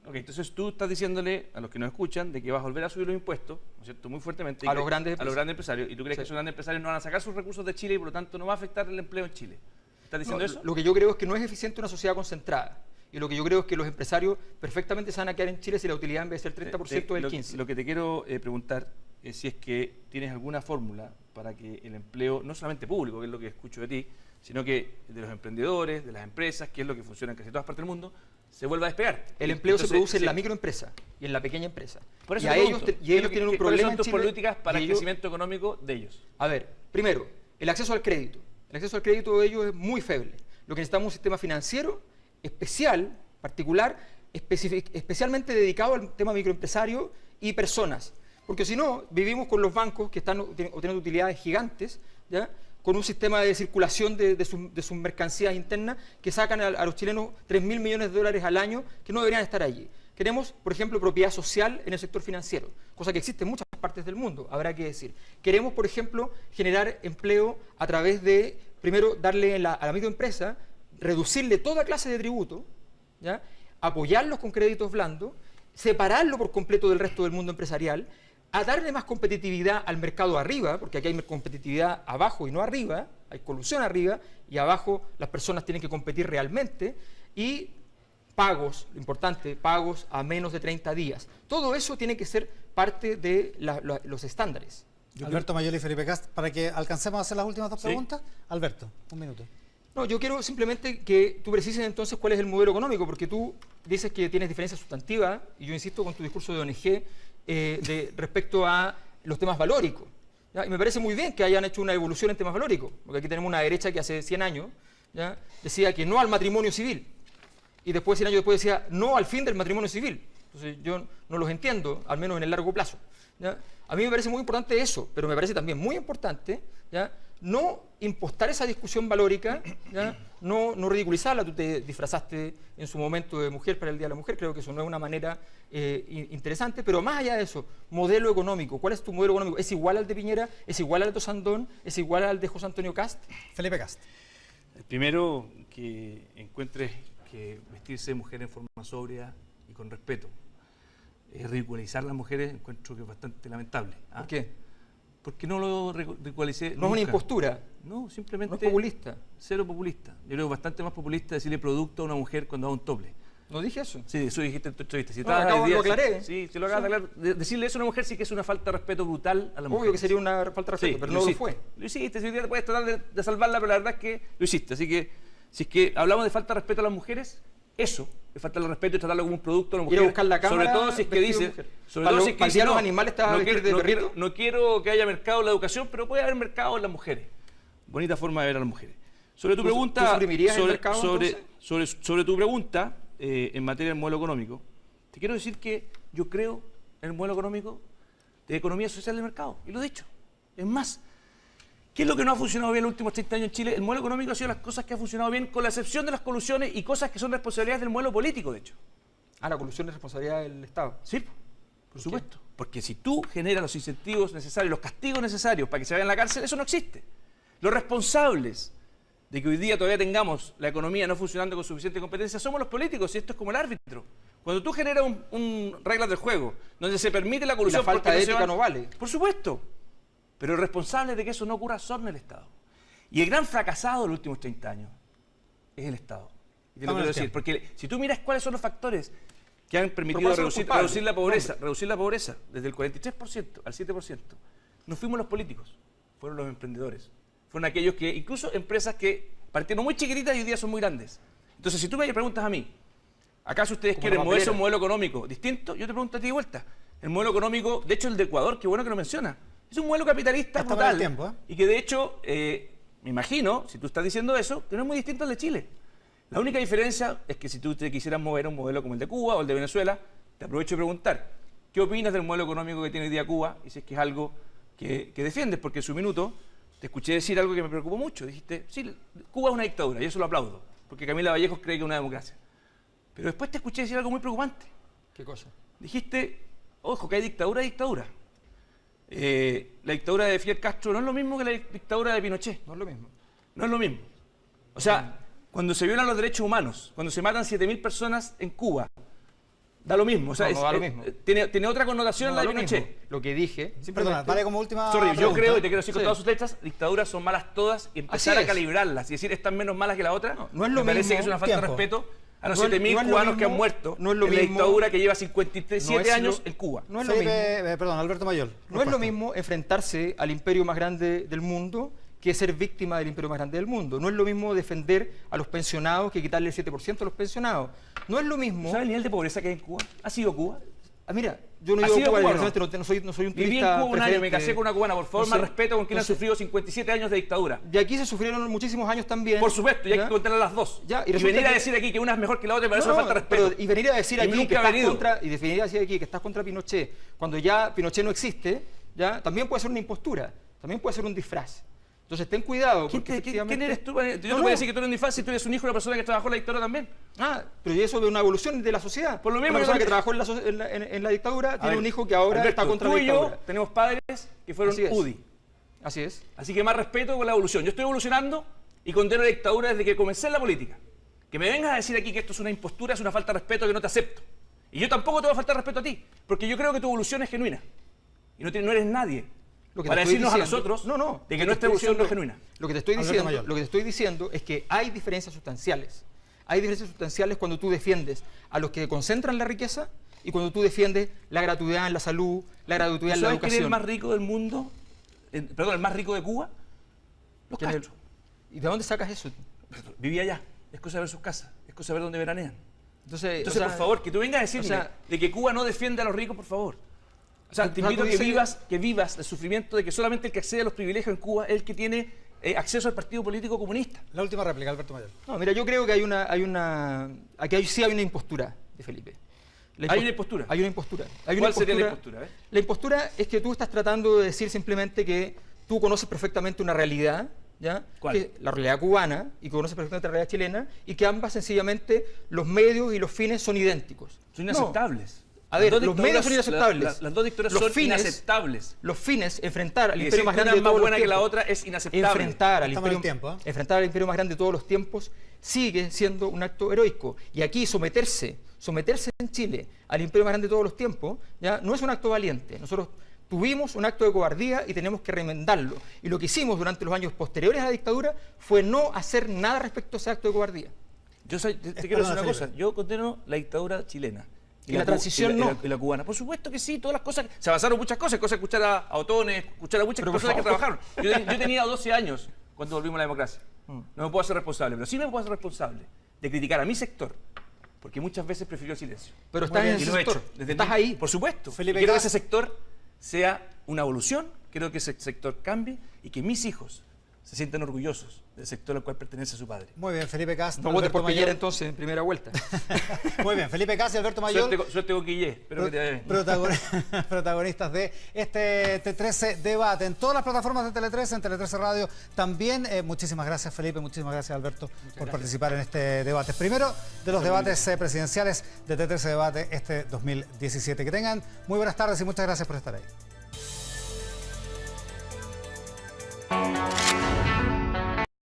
Ok, entonces tú estás diciéndole a los que nos escuchan de que vas a volver a subir los impuestos, ¿no es cierto?, muy fuertemente. A los grandes empresarios. ¿Y tú crees que esos grandes empresarios no van a sacar sus recursos de Chile y por lo tanto no va a afectar el empleo en Chile? ¿Estás diciendo eso? Lo que yo creo es que no es eficiente una sociedad concentrada. Y lo que yo creo es que los empresarios perfectamente se van a quedar en Chile si la utilidad en vez de ser 30% del 15%. Lo que te quiero preguntar si es que tienes alguna fórmula para que el empleo, no solamente público, que es lo que escucho de ti, sino que de los emprendedores, de las empresas, que es lo que funciona en casi todas partes del mundo, se vuelva a despegar. El empleo Entonces, se produce en sí. la microempresa y en la pequeña empresa. Por eso y, te ellos pregunto, ellos tienen un ¿cuáles problema son en tus Chile. políticas para y el ellos- crecimiento económico de ellos? A ver, primero, el acceso al crédito. El acceso al crédito de ellos es muy feble. Lo que necesitamos es un sistema financiero especial, particular, especialmente dedicado al tema microempresario y personas. Porque si no, vivimos con los bancos que están obteniendo utilidades gigantes, ¿ya? Con un sistema de circulación de sus mercancías internas que sacan a los chilenos 3.000 millones de dólares al año que no deberían estar allí. Queremos, por ejemplo, propiedad social en el sector financiero, cosa que existe en muchas partes del mundo, habrá que decir. Queremos, por ejemplo, generar empleo a través de, primero, darle a la microempresa, reducirle toda clase de tributo, ¿ya? Apoyarlos con créditos blandos, separarlo por completo del resto del mundo empresarial, a darle más competitividad al mercado arriba, porque aquí hay competitividad abajo y no arriba, hay colusión arriba, y abajo las personas tienen que competir realmente, y pagos, lo importante, pagos a menos de 30 días. Todo eso tiene que ser parte de los estándares. Alberto Mayol y Felipe Cast, para que alcancemos a hacer las últimas dos Sí. preguntas. Alberto, un minuto. No, yo quiero simplemente que tú precises entonces cuál es el modelo económico, porque tú dices que tienes diferencias sustantivas, y yo insisto con tu discurso de ONG, respecto a los temas valóricos. ¿Ya? Y me parece muy bien que hayan hecho una evolución en temas valóricos, porque aquí tenemos una derecha que hace 100 años, ¿ya? Decía que no al matrimonio civil, y después 100 años después decía no al fin del matrimonio civil. Entonces yo no los entiendo, al menos en el largo plazo, ¿ya? A mí me parece muy importante eso, pero me parece también muy importante, ¿ya? No impostar esa discusión valórica, ¿ya? No ridiculizarla. Tú te disfrazaste en su momento de mujer para el Día de la Mujer, creo que eso no es una manera interesante, pero más allá de eso, modelo económico. ¿Cuál es tu modelo económico? ¿Es igual al de Piñera? ¿Es igual al de Sandón? ¿Es igual al de José Antonio Cast? Felipe Cast. El primero, que encuentres que vestirse de mujer en forma sobria y con respeto. Ridiculizar a las mujeres encuentro que es bastante lamentable. ¿Ah? ¿Por qué? Porque no lo ridiculicé No nunca. es una impostura, No, simplemente... no es populista. Cero populista. Yo creo que es bastante más populista decirle producto a una mujer cuando va a un tople. No dije eso. Sí, eso dijiste en tu entrevista. Si No, lo aclaré. Sí, si lo acabas de aclarar. Decirle eso a una mujer sí que es una falta de respeto brutal a la mujer. Obvio que sería una falta de respeto, Sí, pero no lo hiciste. fue. Lo hiciste, si hoy día puedes tratar de salvarla, pero la verdad es que lo hiciste. Así que, si es que hablamos de falta de respeto a las mujeres, eso es falta de respeto y tratarlo como un producto a la mujer. Ir a buscar la cámara sobre todo si es que vestido de dice, mujer. sobre Para todo si es que para el dice, día de los no, animales te vas a no vestir quiero, de no perrito. quiero- no quiero que haya mercado en la educación, pero puede haber mercado en las mujeres. Bonita forma de ver a las mujeres. Sobre tu ¿Tú pregunta, suprimirías el sobre, mercado, sobre tu pregunta en materia del modelo económico, te quiero decir que yo creo en el modelo económico de economía social del mercado, y lo he dicho. Es más, ¿qué es lo que no ha funcionado bien en los últimos 30 años en Chile? El modelo económico ha sido las cosas que han funcionado bien, con la excepción de las colusiones y cosas que son responsabilidades del modelo político, de hecho. Ah, la colusión es responsabilidad del Estado. Sí, por supuesto. Porque si tú generas los incentivos necesarios, los castigos necesarios para que se vayan a la cárcel, eso no existe. Los responsables de que hoy día todavía tengamos la economía no funcionando con suficiente competencia somos los políticos, y esto es como el árbitro. Cuando tú generas un reglas del juego donde se permite la Y colusión... la falta porque de se ética van- no vale. Por supuesto. Pero el responsable de que eso no ocurra son el Estado. Y el gran fracasado de los últimos 30 años es el Estado. Y te lo Estamos en quiero el decir, tiempo. porque si tú miras cuáles son los factores que han permitido ¿cuáles son los culpables? reducir la pobreza desde el 43% al 7%, no fuimos los políticos, fueron los emprendedores. Fueron aquellos que, incluso empresas que partieron muy chiquititas y hoy día son muy grandes. Entonces, si tú me preguntas a mí, ¿acaso ustedes Como quieren la moverse a un papelera. modelo económico distinto? Yo te pregunto a ti de vuelta. El modelo económico, de hecho el de Ecuador, qué bueno que lo menciona, es un modelo capitalista Hasta para el brutal. tiempo, ¿eh? Y que de hecho, me imagino, si tú estás diciendo eso, que no es muy distinto al de Chile. La única diferencia es que si tú te quisieras mover a un modelo como el de Cuba o el de Venezuela, te aprovecho de preguntar, ¿qué opinas del modelo económico que tiene hoy día Cuba? Y si es que es algo que defiendes, porque en su minuto te escuché decir algo que me preocupó mucho. Dijiste, sí, Cuba es una dictadura, y eso lo aplaudo, porque Camila Vallejos cree que es una democracia. Pero después te escuché decir algo muy preocupante. ¿Qué cosa? Dijiste, ojo, que hay dictadura y dictadura. La dictadura de Fidel Castro no es lo mismo que la dictadura de Pinochet. No es lo mismo. No es lo mismo. O sea, cuando se violan los derechos humanos, cuando se matan 7.000 personas en Cuba, da lo mismo. O sea, No, no da lo mismo. Tiene otra connotación No la da de lo Pinochet. mismo. Lo que dije, Perdona, simplemente... vale como última Sorry, yo pregunta. creo, y te quiero decir con Sí. todas sus letras, dictaduras son malas todas y empezar Así a es. calibrarlas y decir, están menos malas que la otra, No es lo me parece mismo. que es una falta de Tiempo. respeto a los No es- 7.000 no es lo cubanos que mismo- han muerto no es lo en la mismo- dictadura que lleva 57 no es años lo- en Cuba. No es lo mismo. Felipe, perdón, Alberto Mayol. No es respuesta. lo mismo enfrentarse al imperio más grande del mundo que ser víctima del imperio más grande del mundo. No es lo mismo defender a los pensionados que quitarle el 7% a los pensionados. No es lo mismo... ¿Sabes el nivel de pobreza que hay en Cuba? ¿Ha sido Cuba? Mira, yo no ¿Ha digo sido Cuba, Cuba o no? desgraciadamente no soy un Viví en turista Cuba un año, me preferente. casé con una cubana, por favor, No más sé, respeto con quien no ha sé. sufrido 57 años de dictadura. Y aquí se sufrieron muchísimos años también. Por supuesto, y hay ¿ya? que contarlas las dos. Ya, y resulta venir a que- decir aquí que una es mejor que la otra, me parece No, una falta de respeto. pero y venir a decir Y aquí nunca que ha estás venido. contra y venir a decir aquí que estás contra Pinochet cuando ya Pinochet no existe, ya también puede ser una impostura, también puede ser un disfraz. Entonces ten cuidado. ¿Quién, porque quién efectivamente- eres tú? Yo no te No, voy no. a decir que tú eres un disfraz si tú eres un hijo de una persona que trabajó en la dictadura también. Pero eso es una evolución de la sociedad. Por lo mismo una que persona que también- trabajó en la dictadura A tiene ver, un hijo que ahora Alberto, está contra tú la y yo dictadura. tenemos padres que fueron Así es. UDI. Así es. Así que más respeto con la evolución. Yo estoy evolucionando y condeno la dictadura desde que comencé en la política. Que me vengas a decir aquí que esto es una impostura, es una falta de respeto que no te acepto. Y yo tampoco te voy a faltar respeto a ti, porque yo creo que tu evolución es genuina. Y no eres nadie Lo que te para estoy decirnos a diciendo- nosotros no, de lo que te nuestra estoy evolución no es diciendo- genuina. Lo que te estoy Alberto diciendo, Mayol. lo que te estoy diciendo es que hay diferencias sustanciales. Hay diferencias sustanciales cuando tú defiendes a los que concentran la riqueza y cuando tú defiendes la gratuidad en la salud, la gratuidad en la ¿Sabes quién es el educación. más rico del mundo? Perdón, el más rico de Cuba. Los ¿Quién es el- Castro. ¿Y de dónde sacas eso? Vivía allá. Es cosa de ver sus casas. Es cosa de ver dónde veranean. Entonces, Entonces, o sea, por favor, que tú vengas a decirme o sea- de que Cuba no defiende a los ricos, por favor. O sea, te O sea, invito tú a que dices- vivas el sufrimiento de que solamente el que accede a los privilegios en Cuba es el que tiene acceso al Partido Político Comunista. La última réplica, Alberto Mayol. No, mira, yo creo que sí hay una impostura de Felipe. ¿Hay una impostura? Hay una impostura. Hay ¿Cuál una sería la impostura? La impostura es que tú estás tratando de decir simplemente que tú conoces perfectamente una realidad, ¿ya? ¿Cuál? Que la realidad cubana y que conoces perfectamente la realidad chilena y que ambas sencillamente los medios y los fines son idénticos. Son No. inaceptables. A ver, Las dos los medios dictaduras- son inaceptables. Las dos dictaduras Los son fines- inaceptables. Los fines, enfrentar al Y imperio decir más que una grande es de más todos los buena que la tiempos, otra es inaceptable. enfrentar al Estamos en imperio, el tiempo, ¿eh? enfrentar al imperio más grande de todos los tiempos sigue siendo un acto heroico. Y aquí someterse en Chile al imperio más grande de todos los tiempos, ya no es un acto valiente. Nosotros tuvimos un acto de cobardía y tenemos que remendarlo. Y lo que hicimos durante los años posteriores a la dictadura fue no hacer nada respecto a ese acto de cobardía. Te quiero decir Perdona, una Felipe. cosa. Yo condeno la dictadura chilena. Y la transición no. Y la cubana. Por supuesto que sí, todas las cosas. Se avanzaron muchas cosas, cosas de escuchar a Otones, escuchar a muchas Pero por personas que favor. trabajaron. Yo tenía 12 años cuando volvimos a la democracia. No me puedo hacer responsable, pero sí me puedo hacer responsable de criticar a mi sector, porque muchas veces prefirió el silencio. Pero Muy estás bien, en Y ese lo he sector. hecho. Estás ahí. Por supuesto. Felipe Y quiero que Gas. ese sector sea una evolución, quiero que ese sector cambie y que mis hijos se sientan orgullosos del sector al cual pertenece su padre. Muy bien, Felipe Cas. No votes Alberto por Piñera Mayol. entonces en primera vuelta. Muy bien, Felipe Cas y Alberto Mayol. Suerte con Guillé. Espero que te vaya bien. Protagonistas de este T13 debate en todas las plataformas de Tele 13, en Tele 13 Radio también. Muchísimas gracias, Felipe, muchísimas gracias, Alberto, por participar en este debate. Primero de los debates presidenciales de T13 Debate este 2017. Que tengan muy buenas tardes y muchas gracias por estar ahí.